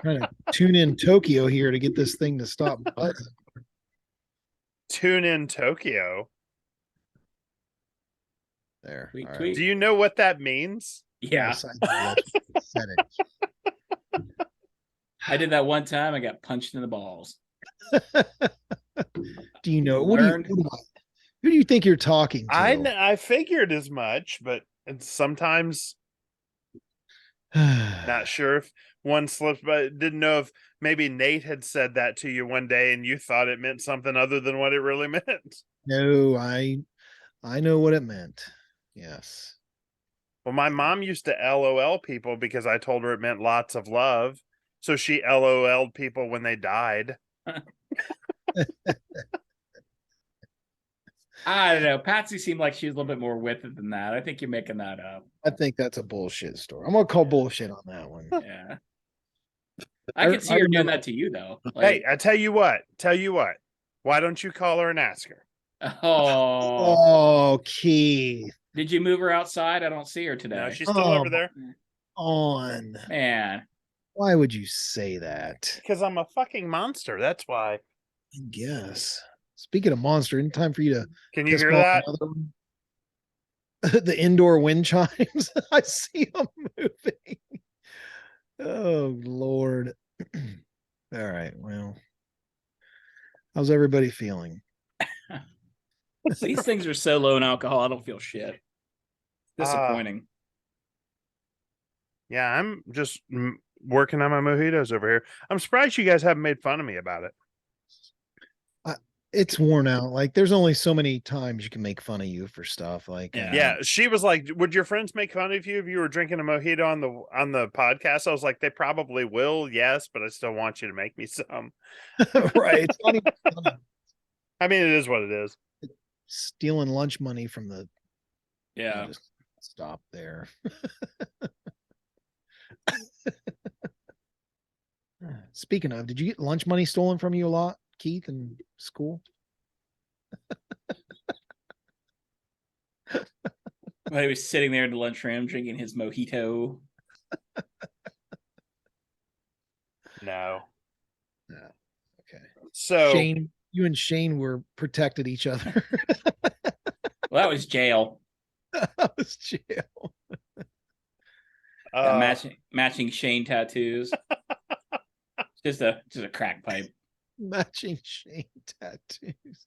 Trying to tune in Tokyo here to get this thing to stop buzzing. Tune in Tokyo. There. Tweet, All right. tweet. Do you know what that means? Yeah, Besides the electrical settings. I did that one time. I got punched in the balls. Do you know Learned. who do you think you're talking to? I figured as much, but And sometimes not sure if one slips, but didn't know if maybe Nate had said that to you one day and you thought it meant something other than what it really meant. No, I know what it meant. Yes. Well, my mom used to LOL people because I told her it meant lots of love. So she LOL'd people when they died. I don't know. Patsy seemed like she was a little bit more with it than that. I think you're making that up. I think that's a bullshit story. I'm gonna call bullshit on that one. Yeah. I could see her doing that to you though. Hey, I tell you what. Why don't you call her and ask her? Oh, Oh, Keith. did you move her outside? I don't see her today. No, she's still over there. On. Man, Why would you say that? Because I'm a fucking monster. That's why. I guess. Speaking of monster, any time for you to Can you piss hear off that? another one? The indoor wind chimes. I see them moving. Oh Lord. All right. Well, how's everybody feeling? these things are so low in alcohol. I don't feel shit. Disappointing. Yeah, I'm just working on my mojitos over here. I'm surprised you guys haven't made fun of me about it. It's worn out. Like there's only so many times you can make fun of you for stuff. Like Yeah, she was like, "Would your friends make fun of you if you were drinking a mojito on the podcast?" I was like, "They probably will, yes, but I still want you to make me some." right. It's not even funny. I mean, it is what it is. Stealing lunch money from the Yeah. just stop there. Speaking of, did you get lunch money stolen from you a lot, Keith, in school? While he was sitting there in the lunchroom drinking his mojito. No. No. Okay. So Shane, you and Shane were protected each other. Well, that was jail. That was jail. Got matching Shane tattoos. just a crack pipe. Matching Shane tattoos.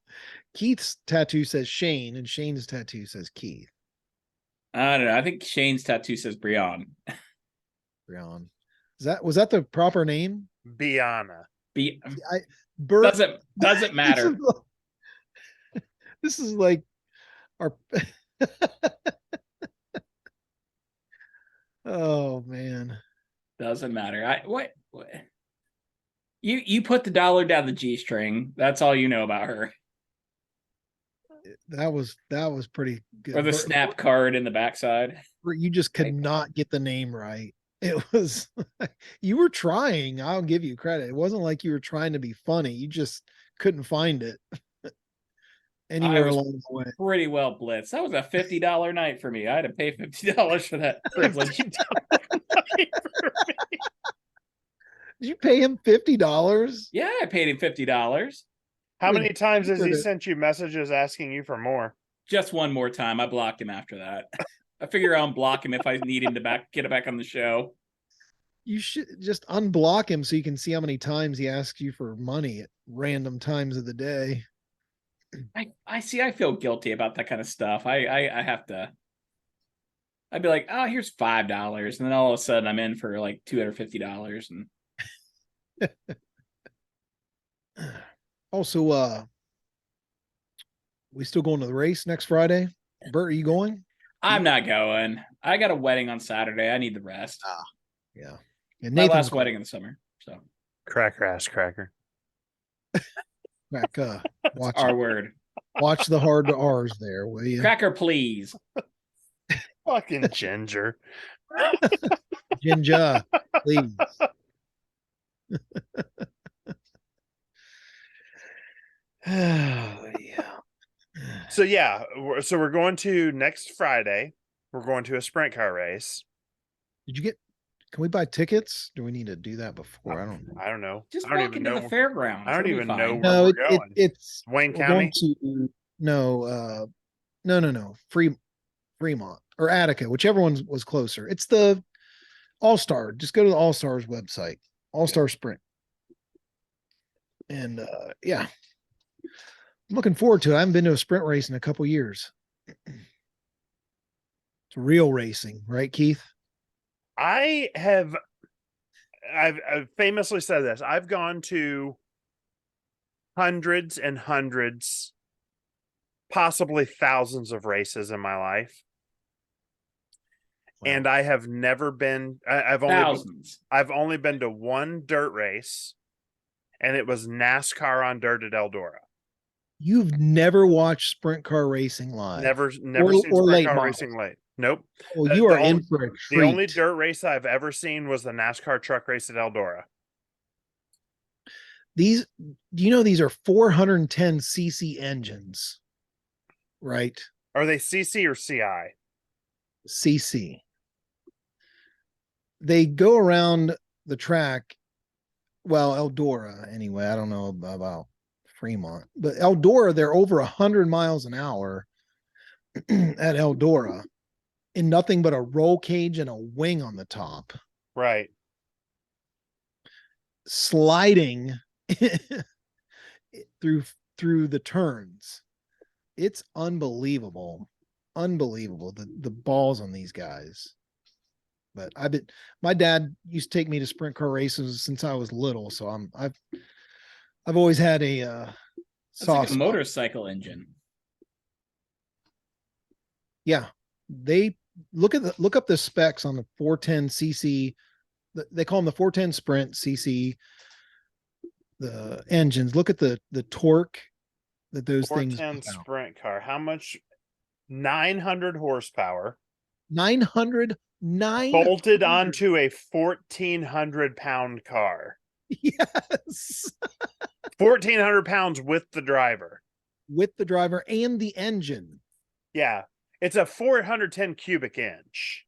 Keith's tattoo says Shane, and Shane's tattoo says Keith. I don't know. I think Shane's tattoo says Brian. Brian. Was that the proper name? Biana. Bert, doesn't matter. This is like our oh man. Doesn't matter. What? You put the dollar down the G string. That's all you know about her. That was pretty good. Or the snap card in the backside. You just could not get the name right. It was you were trying. I'll give you credit. It wasn't like you were trying to be funny. You just couldn't find it anywhere along the way. Pretty well blitzed. That was a $50 night for me. I had to pay $50 for that privilege. Did you pay him $50? Yeah, I paid him $50. How many times has he sent you messages asking you for more? Just one more time. I blocked him after that. I figure I'll block him if I need him to get it back on the show. You should just unblock him so you can see how many times he asks you for money at random times of the day. I see. I feel guilty about that kind of stuff. I have to. I'd be like, oh, here's $5, and then all of a sudden I'm in for like $250, and also, we still going to the race next Friday? Bert, are you going? I'm not going. I got a wedding on Saturday. I need the rest. Yeah. And my last wedding in the summer. So cracker ass cracker. Watch our word. Watch the hard R's there, will you? Cracker, please. Fucking ginger. Ginger, please. Oh, yeah. So yeah, so we're going to next Friday. We're going to a sprint car race. Can we buy tickets? Do we need to do that before? I don't know. Just walk into the fairgrounds. I don't even know where No, we're going. it's Wayne County. No, Fremont or Attica, whichever one was closer. It's the All-Star. Just go to the All-Stars website, All-Star Sprint. And yeah, I'm looking forward to it. I haven't been to a sprint race in a couple years. It's real racing, right, Keith? I've famously said this. I've gone to hundreds and hundreds, possibly thousands of races in my life. Wow. And I have never been, Thousands. I've only been to one dirt race, and it was NASCAR on dirt at Eldora. You've never watched sprint car racing live? Never or seen sprint late car model. racing late. Nope. Oh, you are in for a The only treat. dirt race I've ever seen was the NASCAR truck race at Eldora. These, do you know these are 410 cc engines, right? Are they CC or CI? CC. They go around the track. Well, Eldora, anyway. I don't know about Fremont, but Eldora, they're over 100 miles an hour at Eldora in nothing but a roll cage and a wing on the top, Right. sliding through the turns. It's unbelievable. Unbelievable. The balls on these guys. But my dad used to take me to sprint car races since I was little, so I've always had a It's soft like a spot. motorcycle engine. Yeah, they look up the specs on the 410 cc. They call them the 410 Sprint CC. The engines. Look at the torque that those things. 410 sprint car. How much? 900 horsepower. 900 bolted onto a 1,400-pound car. Yes. 1,400 pounds with the driver. With the driver and the engine. Yeah. It's a 410 cubic inch.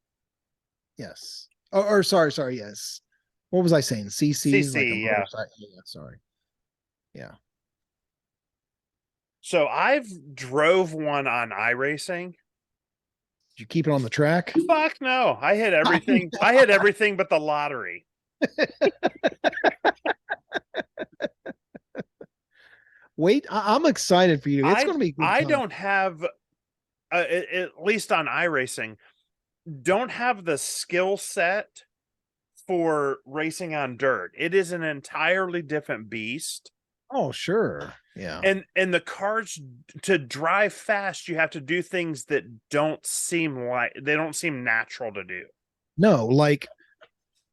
Yes. Or sorry, yes. What was I saying? CC? CC, like a yeah. Yeah, sorry. Yeah. So I've drove one on iRacing. Did you keep it on the track? Fuck no. I hit everything. I hit everything but the lottery. Wait, I'm excited for you. It's going to be a good I time. don't have, at least on iRacing, don't have the skill set for racing on dirt. It is an entirely different beast. Oh, sure. Yeah. And the cars, to drive fast, you have to do things that don't seem natural to do. No, like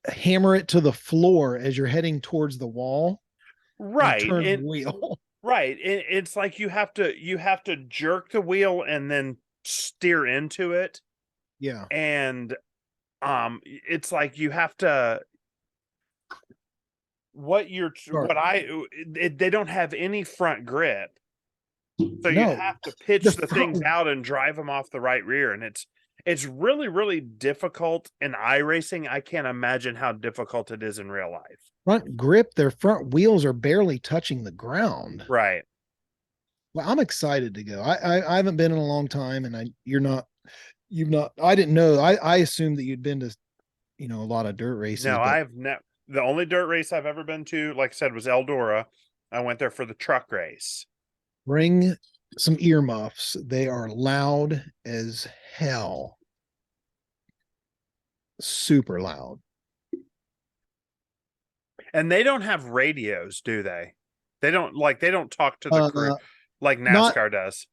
hammer it to the floor as you're heading towards the wall. Right. Turn the wheel. Right. It's like you have to jerk the wheel and then steer into it. Yeah. And it's like you have to they don't have any front grip. So you have to pitch the things out and drive them off the right rear. And it's really, really difficult in iRacing. I can't imagine how difficult it is in real life. Front grip, their front wheels are barely touching the ground. Right. Well, I'm excited to go. I haven't been in a long time, and you've not. I didn't know. I assumed that you'd been to, a lot of dirt races. No, I've never. The only dirt race I've ever been to, like I said, was Eldora. I went there for the truck race. Bring some earmuffs. They are loud as hell. Super loud. And they don't have radios, do they? They don't talk to the crew like NASCAR does.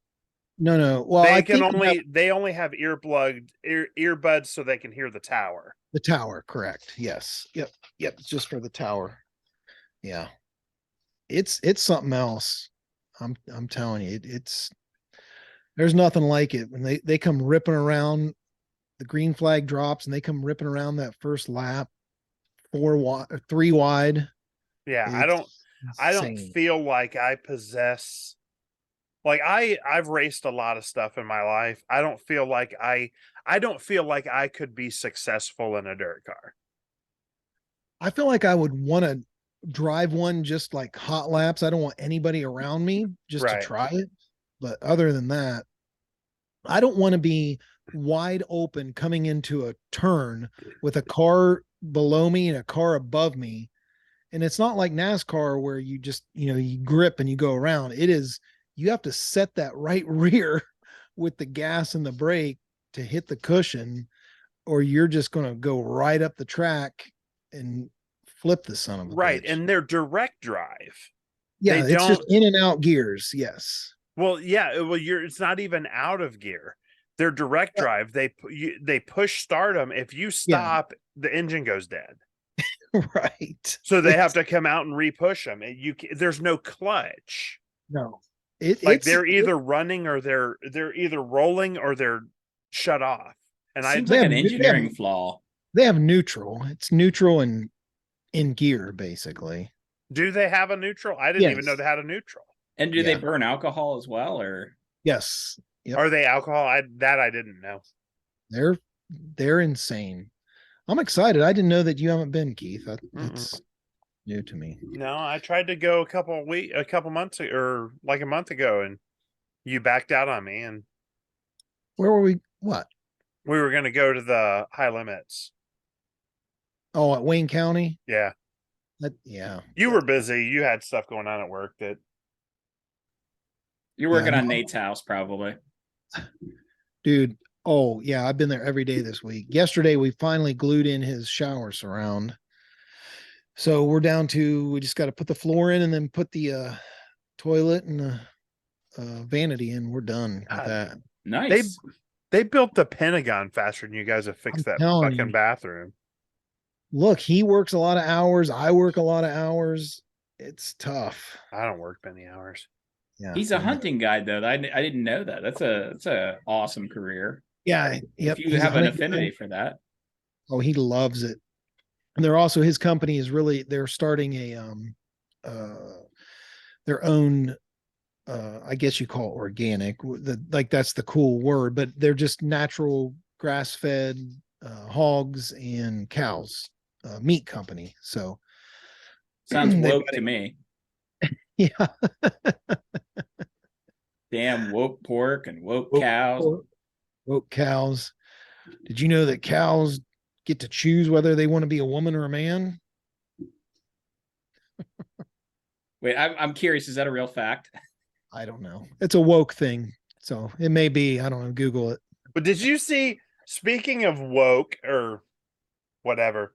No. Well, they only have earbuds so they can hear the tower. The tower, correct. Yes. Yep. It's just for the tower. Yeah. It's something else. I'm telling you, there's nothing like it when they come ripping around. The green flag drops and they come ripping around that first lap, 3 wide. Yeah, I don't feel like I possess, like I've raced a lot of stuff in my life. I don't feel like I could be successful in a dirt car. I feel like I would want to drive one just like hot laps. I don't want anybody around me just to try it. But other than that, I don't want to be wide open coming into a turn with a car below me and a car above me. And it's not like NASCAR where you just, you grip and you go around. It is, you have to set that right rear with the gas and the brake to hit the cushion, or you're just going to go right up the track and flip the son of a Right. bitch. And they're direct drive. Yeah, they it's just don't- in and out gears. Yes. Well, yeah. Well, it's not even out of gear. They're direct drive. They push start them. If you stop, the engine goes dead. Right. So they have to come out and repush them. There's no clutch. No. Like they're either running or they're either rolling or they're shut off. And Seems They like have- an they have- engineering flaw. They have neutral. It's neutral and in gear, basically. do they have a neutral? I didn't even know Yes. they had a neutral. And do they Yeah. burn alcohol as well, or Yes. Yep. Are they alcohol? I didn't know. They're insane. I'm excited. I didn't know that you haven't been, Keith. That's new to me. No, I tried to go a couple months or like a month ago, and you backed out on me, and Where were we? What? we were going to go to the high limits. Oh, at Wayne County? Yeah, Yeah. you were busy. You had stuff going on at work that. you're working Yeah, on no. Nate's house probably? Dude. Oh, yeah. I've been there every day this week. Yesterday, we finally glued in his shower surround. So we just got to put the floor in and then put the toilet and the vanity in. We're done with God. that. Nice. They built the Pentagon faster than you guys have fixed I'm that telling fucking you. bathroom. Look, he works a lot of hours. I work a lot of hours. It's tough. I don't work many hours. Yeah. He's a hunting guide though. I didn't know that. That's a awesome career. Yeah. Yep. If you he's a have an hunting guy. affinity for that. Oh, he loves it. And they're also, his company is they're starting their own, I guess you call it organic. That's the cool word, but they're just natural grass fed hogs and cows, meat company. So Sounds they've woke got to me. yeah. Damn woke pork and woke cows. Woke cows. Did you know that cows get to choose whether they want to be a woman or a man? Wait, I'm curious. Is that a real fact? I don't know. It's a woke thing. So it may be. I don't know. Google it. But did you see? Speaking of woke or whatever,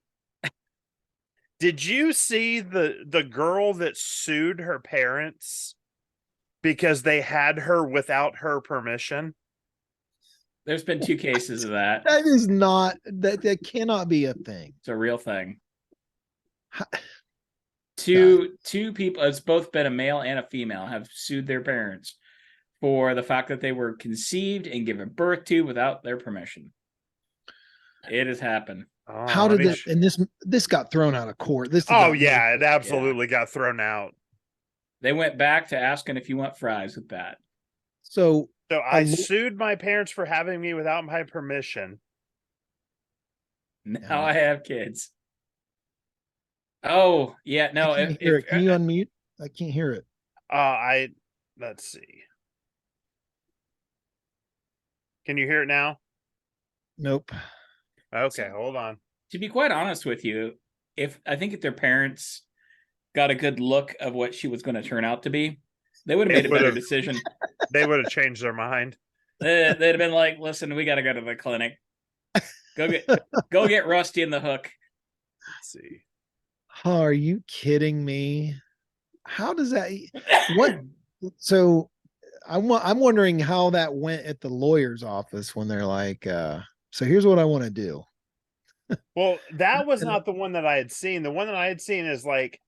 did you see the girl that sued her parents because they had her without her permission? There's been 2 cases of that. That is not that cannot be a thing. It's a real thing. How- Two people, it's both been a male and a female, have sued their parents for the fact that they were conceived and given birth to without their permission. It has happened. Oh, How let did me this? And this got thrown out of court. This. Oh yeah, it absolutely got thrown out. They went back to asking if you want fries with that. So So I lo- sued my parents for having me without my permission. Now I have kids. Oh, yeah, no. I can't hear it. Can you unmute? I can't hear it. Let's see. Can you hear it now? Nope. Okay, hold on. To be quite honest with you, if their parents got a good look of what she was going to turn out to be, they would have made a better decision. They would have changed their mind. They'd have been like, "Listen, we got to go to the clinic. Go get Rusty in the hook." Let's see. Oh, are you kidding me? How does that? What? So I'm wondering how that went at the lawyer's office when they're like, so here's what I want to do. Well, that was not the one that I had seen. The one that I had seen is like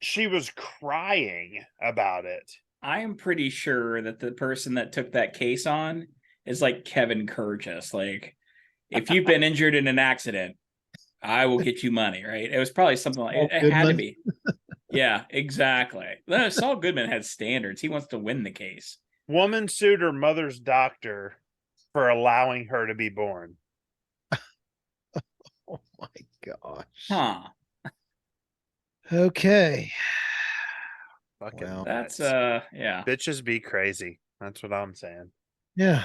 she was crying about it. I am pretty sure that the person that took that case on is like Kevin Kurgis. Like, if you've been injured in an accident, I will get you money, right? It was probably something like it had to be. Yeah, exactly. No, Saul Goodman has standards. He wants to win the case. Woman sued her mother's doctor for allowing her to be born. Oh my gosh. Huh. Okay. Fucking Wow. That's nuts. yeah. Bitches be crazy. That's what I'm saying. Yeah.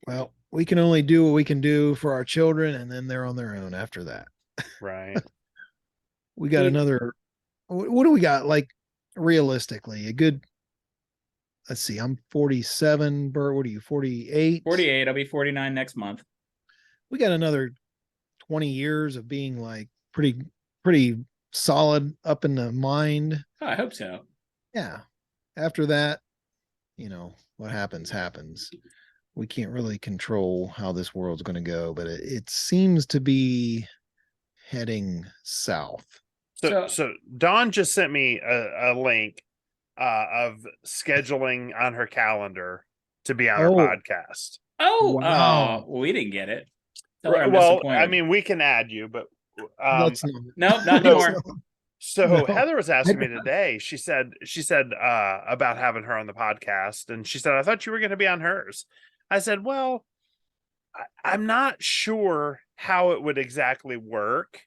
Well, we can only do what we can do for our children, and then they're on their own after that. Right. We got Hey. another. What do we got? Like, realistically, a good let's see, I'm 47. Bert, what are you, 48? 48. I'll be 49 next month. We got another 20 years of being like pretty solid up in the mind. Oh, I hope so. Yeah. After that, what happens. We can't really control how this world's going to go, but it seems to be heading south. So Dawn just sent me a link of scheduling on her calendar to be on her podcast. Oh, wow. We didn't get it. Tell her I'm Well, disappointed. I mean, we can add you, but Let's no, not anymore. So No. Heather was asking me today. She said about having her on the podcast, and she said, I thought you were going to be on hers. I said, well, I'm not sure how it would exactly work,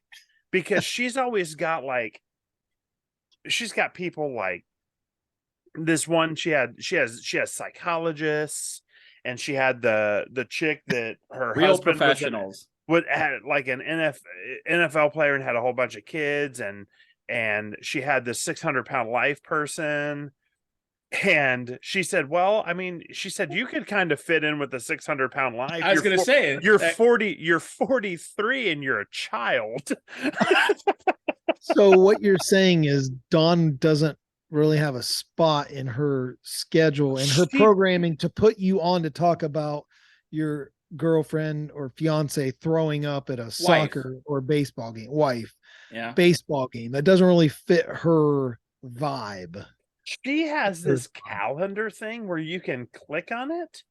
because she's always got she's got people like this one. She has psychologists, and she had the chick that her Real husband professionals had like an NFL player and had a whole bunch of kids, and she had this 600-pound life person. And she said, well, I mean, she said, you could kind of fit in with the 600-pound life. I was going to say, you're 43 and you're a child. So what you're saying is Dawn doesn't really have a spot in her schedule and her programming to put you on to talk about your girlfriend or fiance throwing up at a soccer or baseball game. Baseball game. That doesn't really fit her vibe. She has this calendar thing where you can click on it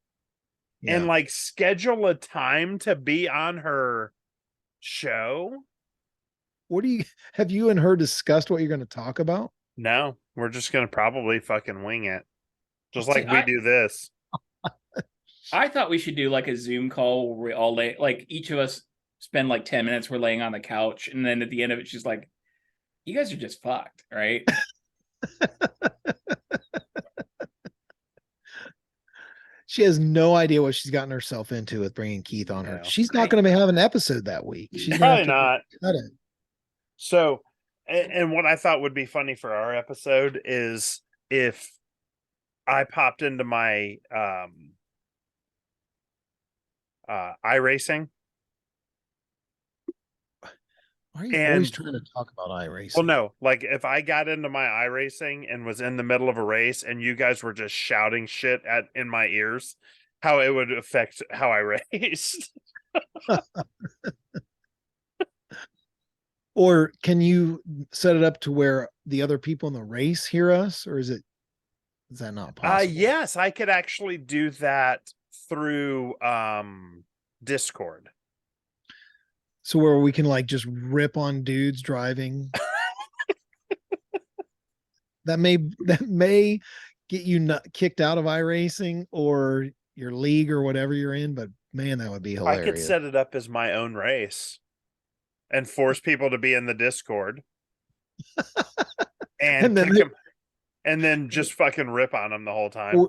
and like schedule a time to be on her show. Have you and her discussed what you're going to talk about? No, we're just going to probably fucking wing it. Just like we do this. I thought we should do like a Zoom call where we all like each of us spend like 10 minutes. We're laying on the couch. And then at the end of it, she's like, you guys are just fucked, right? She has no idea what she's gotten herself into with bringing Keith on her. She's not going to have an episode that week. She's probably not. So, and what I thought would be funny for our episode is if I popped into my iRacing. Why are you always trying to talk about iRacing? Well, no, like if I got into my iRacing and was in the middle of a race and you guys were just shouting shit in my ears, how it would affect how I raced. Or can you set it up to where the other people in the race hear us, or is that not possible? Yes, I could actually do that through Discord. So where we can like just rip on dudes driving. that may get you kicked out of iRacing or your league or whatever you're in, but man, that would be hilarious. I could set it up as my own race and force people to be in the Discord and then just fucking rip on them the whole time.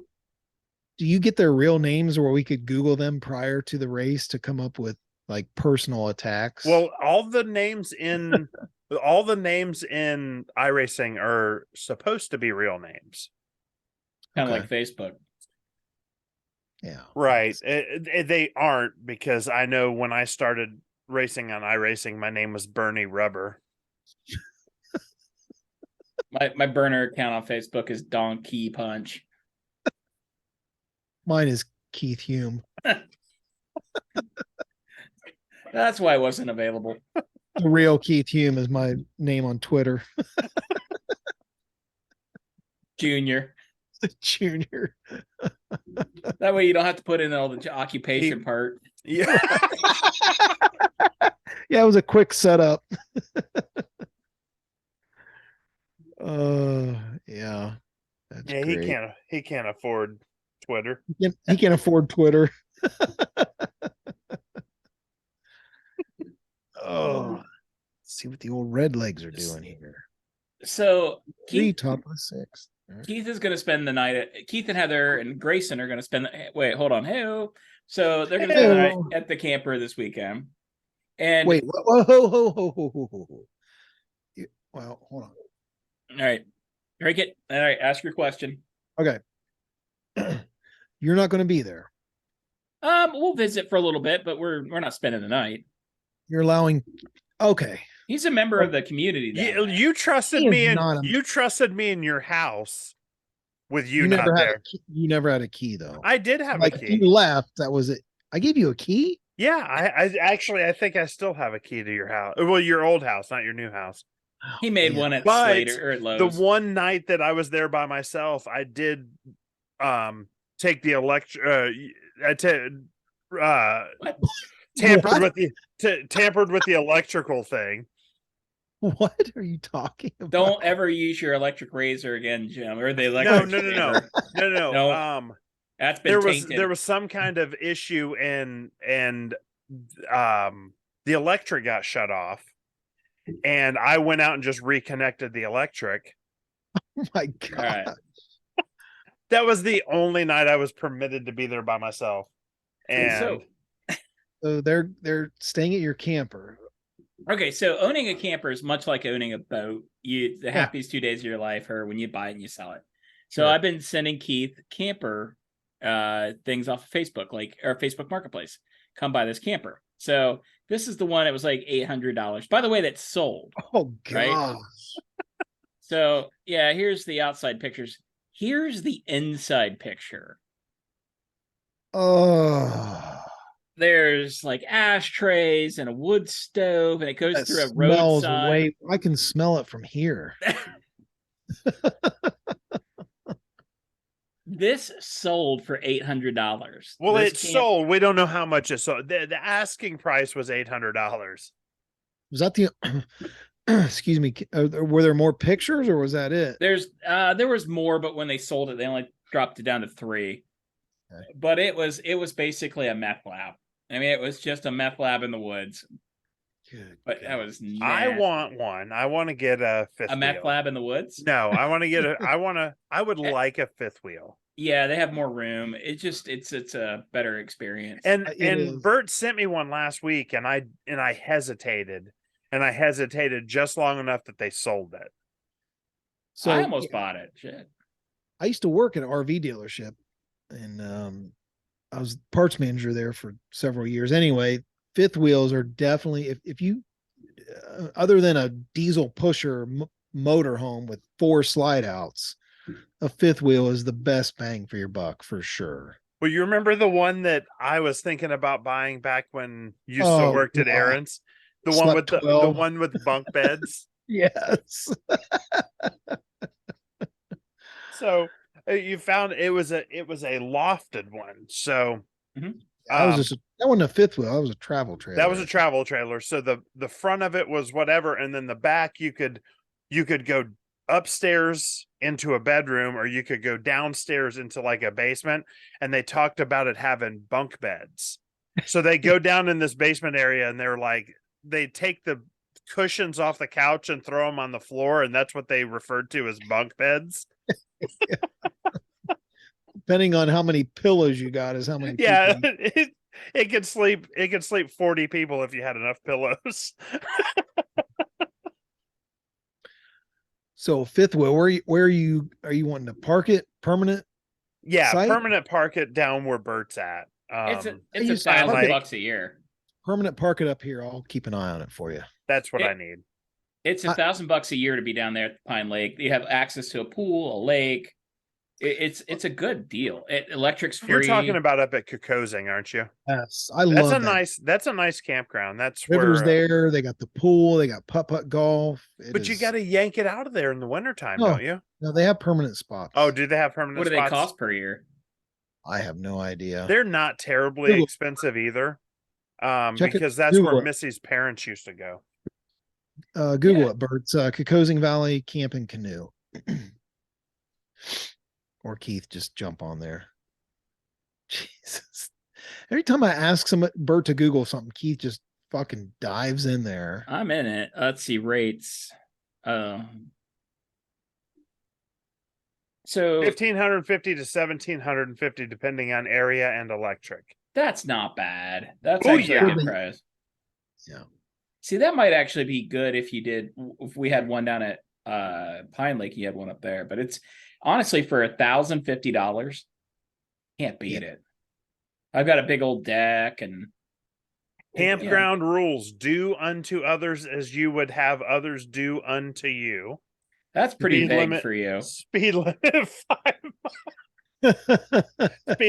Do you get their real names where we could Google them prior to the race to come up with like personal attacks? Well, all the names in iRacing are supposed to be real names. Kind of like Facebook. Yeah. Right. They aren't, because I know when I started racing on iRacing, my name was Bernie Rubber. My burner account on Facebook is Donkey Punch. Mine is Keith Hume. That's why I wasn't available. The real Keith Hume is my name on Twitter. Junior. Junior. That way you don't have to put in all the occupation part. Yeah. Yeah, it was a quick setup. Yeah. That's great. He can't afford Twitter. He can't afford Twitter. Oh, let's see what the old red legs are doing here. So Keith, topless 6. Right. Keith is going to spend the night Keith and Heather and Grayson are going to spend wait, hold on. So they're going to spend the night at the camper this weekend. And wait, whoa. Well, hold on. All right. All right, ask your question. Okay. You're not going to be there. We'll visit for a little bit, but we're not spending the night. You're allowing. Okay. He's a member of the community. You trusted He is me, and not a- you trusted me in your house with you, You not never had there. a key. You never had a key though. I did have Like a if key. you left, that was it. I gave you a key. Yeah, I actually I think I still have a key to your house. Well, your old house, not your new house. He made Man. one at But Slater or at the Lowe's. one night that I was there by myself, I did take the tampered What? with tampered with the electrical thing. What are you talking about? Don't ever use your electric razor again, Jim, or the No, electric. no. No. That's been tainted. There was some kind of issue and the electric got shut off, and I went out and just reconnected the electric. Oh my God. All right. That was the only night I was permitted to be there by myself. And So they're staying at your camper. Okay, so owning a camper is much like owning a boat. The happiest 2 days of your life are when you buy it and you sell it. So Sure. I've been sending Keith camper things off of Facebook, or Facebook Marketplace. Come buy this camper. So this is the one. It was like $800. By the way, that's sold. Oh Right? God. So yeah, here's the outside pictures. Here's the inside picture. Oh, There's like ashtrays and a wood stove, and it goes that through a smells roadside. way. I can smell it from here. This sold for $800. well, This it's sold. We don't know how much it sold. The asking price was $800. Was that the? Excuse me. Were there more pictures, or was that it? There was more, but when they sold it, they only dropped it down to 3. Okay. But it was basically a meth lab. I mean, it was just a meth lab in the woods. Good But God. that was nasty. I want one. I want to get a fifth a meth wheel. lab in the woods. No, I want to get I would like a fifth wheel. Yeah, they have more room. It's a better experience. And It and is. Bert sent me one last week, and I hesitated, just long enough that they sold it. So I almost bought it. Shit. I used to work at an RV dealership, and I was parts manager there for several years. Anyway, fifth wheels are definitely if you other than a diesel pusher motor home with 4 slide outs, a fifth wheel is the best bang for your buck for sure. Well, you remember the one that I was thinking about buying back when you still worked at God. Aaron's? The one Slept with the 12. one with bunk beds. Yes. So you found it was a lofted one. So That was just that wasn't a fifth wheel. That was a travel trailer. that was a travel trailer. So the front of it was whatever, and then the back you could go upstairs into a bedroom, or you could go downstairs into like a basement. And they talked about it having bunk beds. So they go down in this basement area, and they're like, they take the cushions off the couch and throw them on the floor, and that's what they referred to as bunk beds. Depending on how many pillows you got is how many Yeah, people. it could sleep 40 people if you had enough pillows. So fifth wheel, where are you wanting to park it permanent? Yeah, Site? permanent park it down where Bert's at. It's used to $1,000 a year. Permanent park it up here. I'll keep an eye on it for you. That's what I need. It's $1,000 a year to be down there at Pine Lake. You have access to a pool, a lake. It's a good deal. Electric's free. You're talking about up at Kokosing, aren't you? Yes, I love that. That's a nice campground. That's River's where there. They got the pool. They got putt golf. But you got to yank it out of there in the wintertime, No. don't you? No, they have permanent spots. Oh, do they have permanent What do they spots? cost per year? I have no idea. They're not terribly Google. expensive either. Check it. Because that's Google where it. Missy's parents used to go. Google it, Bert. It's Kokosing Valley Camp and Canoe. Or Keith, just jump on there. Jesus. Every time I ask Bert to Google something, Keith just fucking dives in there. I'm in it. Let's see rates. So 1,550 to 1,750, depending on area and electric. that's not bad. That's Oh, actually yeah. a good price. Yeah. See, that might actually be good if we had one down at Pine Lake, you had one up there. But it's honestly for $1,050, Can't beat it. I've got a big old deck and Campground rules: do unto others as you would have others do unto you. that's pretty Speed vague limit for you. Speed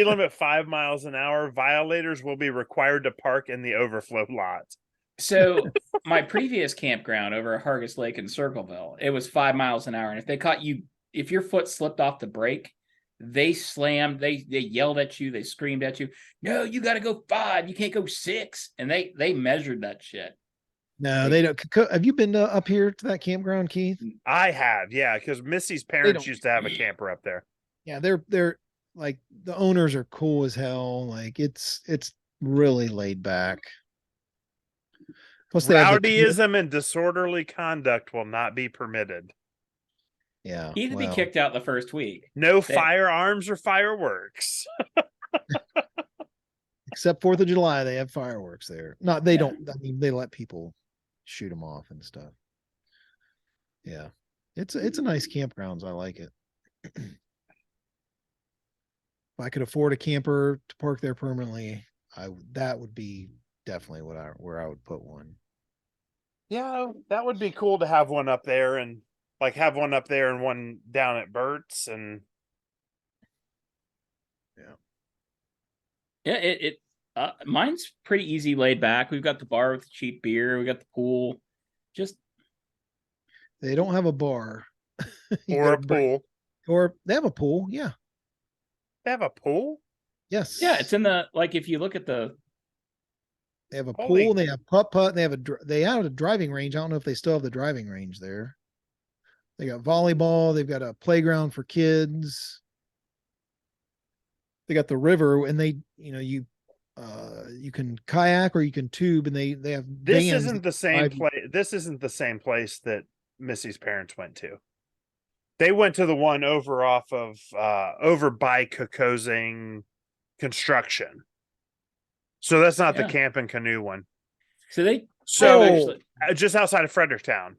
limit 5 miles an hour. Violators will be required to park in the overflow lot. So my previous campground over at Hargis Lake in Circleville, it was 5 miles an hour. And if they caught you, if your foot slipped off the brake, they slammed, they yelled at you, they screamed at you. No, you got to go 5. You can't go 6. And they measured that shit. No, they don't. Have you been up here to that campground, Keith? I have, yeah, because Missy's parents used to have a camper up there. Yeah, they're like the owners are cool as hell. Like it's really laid back. Plus, they have Rowdyism and disorderly conduct will not be permitted. Yeah, He'd be kicked out the first week. No firearms or fireworks. Except 4th of July, they have fireworks there. Not they don't. I mean, they let people shoot them off and stuff. Yeah, it's a nice campgrounds. I like it. If I could afford a camper to park there permanently, that would be definitely where I would put one. Yeah, that would be cool to have one up there, and like have one up there and one down at Burt's. And Yeah, mine's pretty easy, laid back. We've got the bar with the cheap beer. We got the pool. Just They don't have a bar or a pool. Or they have a pool. Yeah. They have a pool? Yes. yeah, it's in the, like, if you look at the, They have a Holy- pool. They have putt. They have a driving range. I don't know if they still have the driving range there. They got volleyball. They've got a playground for kids. They got the river, and you can kayak or you can tube, and they have This vans isn't that the same drive you. place. This isn't the same place that Missy's parents went to. They went to the one over off of over by Kokosing Construction. So that's not the Yeah. camp and canoe one. so they So actually, just outside of Fredericktown,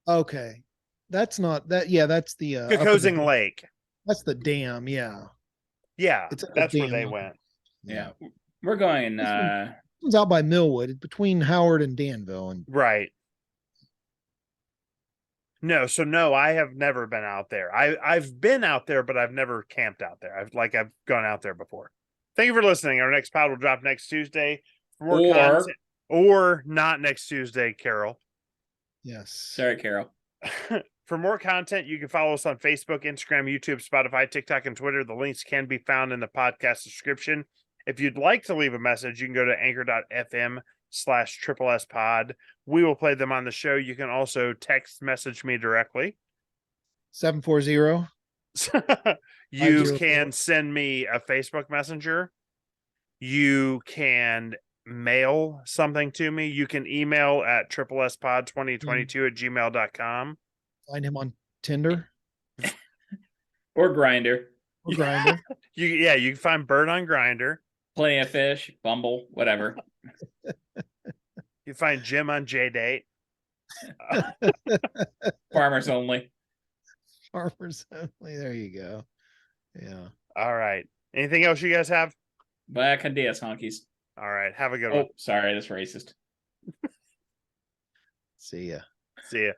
Okay, that's not that. Yeah, that's the upper Kokosing dam. Lake. That's the dam. Yeah, Yeah, It's at the that's where dam, they not- went. yeah, we're going. This one's out by Millwood. It's between Howard and Danville, and Right. No, I have never been out there. I've been out there, but I've never camped out there. I've gone out there before. Thank you for listening. Our next pod will drop next Tuesday. For more Or- content, or not next Tuesday, Carol. yes, Sorry, Carol. For more content, you can follow us on Facebook, Instagram, YouTube, Spotify, TikTok, and Twitter. The links can be found in the podcast description. If you'd like to leave a message, you can go to anchor.fm/triple S pod. We will play them on the show. You can also text message me directly. 740. You 504. can send me a Facebook Messenger. You can mail something to me. You can email at triplespod2022@gmail.com. Find him on Tinder Or Grinder. or Grinder. You can find Bird on Grinder. Plenty of Fish, Bumble, whatever. You find Jim on JDate. Farmers only. Farmers only. There you go. Yeah. All right. Anything else you guys have? Back on DS honkies. All right. Have a good one. Oh, sorry, that's racist. See ya. See ya.